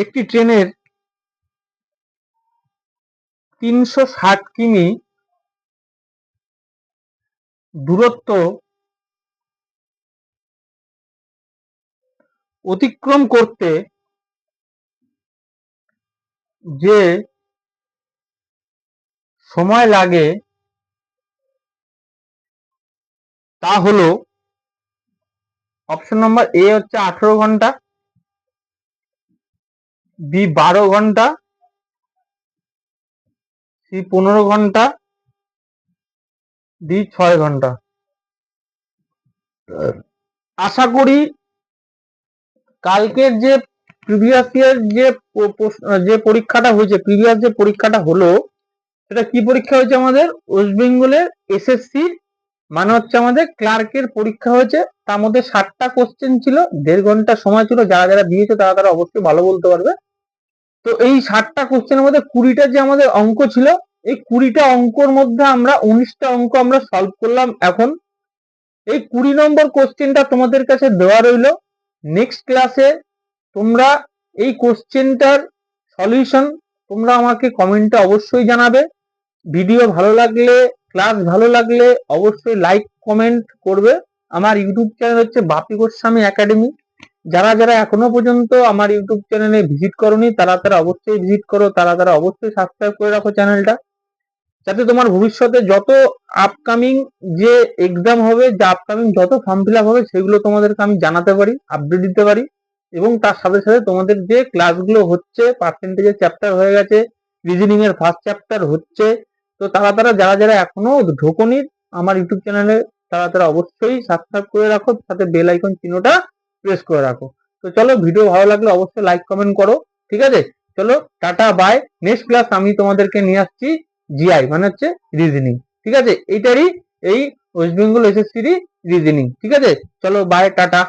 একটি ট্রেনের 360 কিমি দূরত্ব অতিক্রম করতে যে সময় লাগে তা হলো, অপশন নম্বর এ হচ্ছে 18 ঘন্টা, বি 12 ঘন্টা, সি 15 ঘন্টা, ডি 6 ঘন্টা। আশা করি কালকের যে প্রিভিয়াস ইয়ার যে পরীক্ষাটা হয়েছে, প্রিভিয়াস যে পরীক্ষাটা হলো, সেটা কি পরীক্ষা হয়েছে আমাদের ওয়েস্ট বেঙ্গলের এসএসসি, মানে হচ্ছে আমাদের ক্লার্কের পরীক্ষা হয়েছে। তার মধ্যে 60টা কোশ্চেন ছিল, 1.5 ঘন্টা সময় ছিল। যারা যারা দিয়েছে তারা অবশ্যই ভালো বলতে পারবে। তো এই 60টা কোশ্চেনের মধ্যে 20টা যে আমাদের অঙ্ক ছিল, এই 20টা অঙ্কর মধ্যে আমরা 19টা অঙ্ক আমরা সলভ করলাম। এখন এই 20 নম্বর কোশ্চেনটা তোমাদের কাছে দেওয়া রইল। নেক্সট ক্লাসে তোমরা এই কোশ্চেনটার সলিউশন তোমরা আমাকে কমেন্টে অবশ্যই জানাবে। ভিডিও ভালো লাগলে, ক্লাস ভালো লাগলে অবশ্যই লাইক কমেন্ট করবে। আমার ইউটিউব চ্যানেল হচ্ছে বাপি গোস্বামী একাডেমি। যারা যারা এখনো পর্যন্ত আমার ইউটিউব চ্যানেলে ভিজিট করোনি তারা অবশ্যই ভিজিট করো, তারা অবশ্যই সাবস্ক্রাইব করে রাখো চ্যানেলটা, যাতে তোমার ভবিষ্যতে যত আপকামিং যে এক্সাম হবে, যে আপকামিং যত ফর্ম ফিল আপ হবে, সেগুলো তোমাদেরকে আমি জানাতে পারি, আপডেট দিতে পারি। এবং তার সাথে সাথে তোমাদের যে ক্লাসগুলো হচ্ছে, পার্সেন্টেজের চ্যাপ্টার হয়ে গেছে, রিজনিং এর ফার্স্ট চ্যাপ্টার হচ্ছে, তো যারা যারা এখনো ঢোকনি আমার ইউটিউব চ্যানেলে, তারা অবশ্যই সাবস্ক্রাইব করে রাখো, সাথে বেল আইকন চিহ্নটা প্রেস করে রাখো। তো চলো, ভিডিও ভালো লাগলে অবশ্যই লাইক কমেন্ট করো। ঠিক আছে, চলো টাটা বাই। নেক্সট ক্লাস আমি তোমাদেরকে নিয়ে আসছি জিআই, মানে হচ্ছে রিজনিং। ঠিক আছে, এই ওয়েস্ট বেঙ্গল এসএসসি রিজনিং। ঠিক আছে, চলো বাই, টাটা।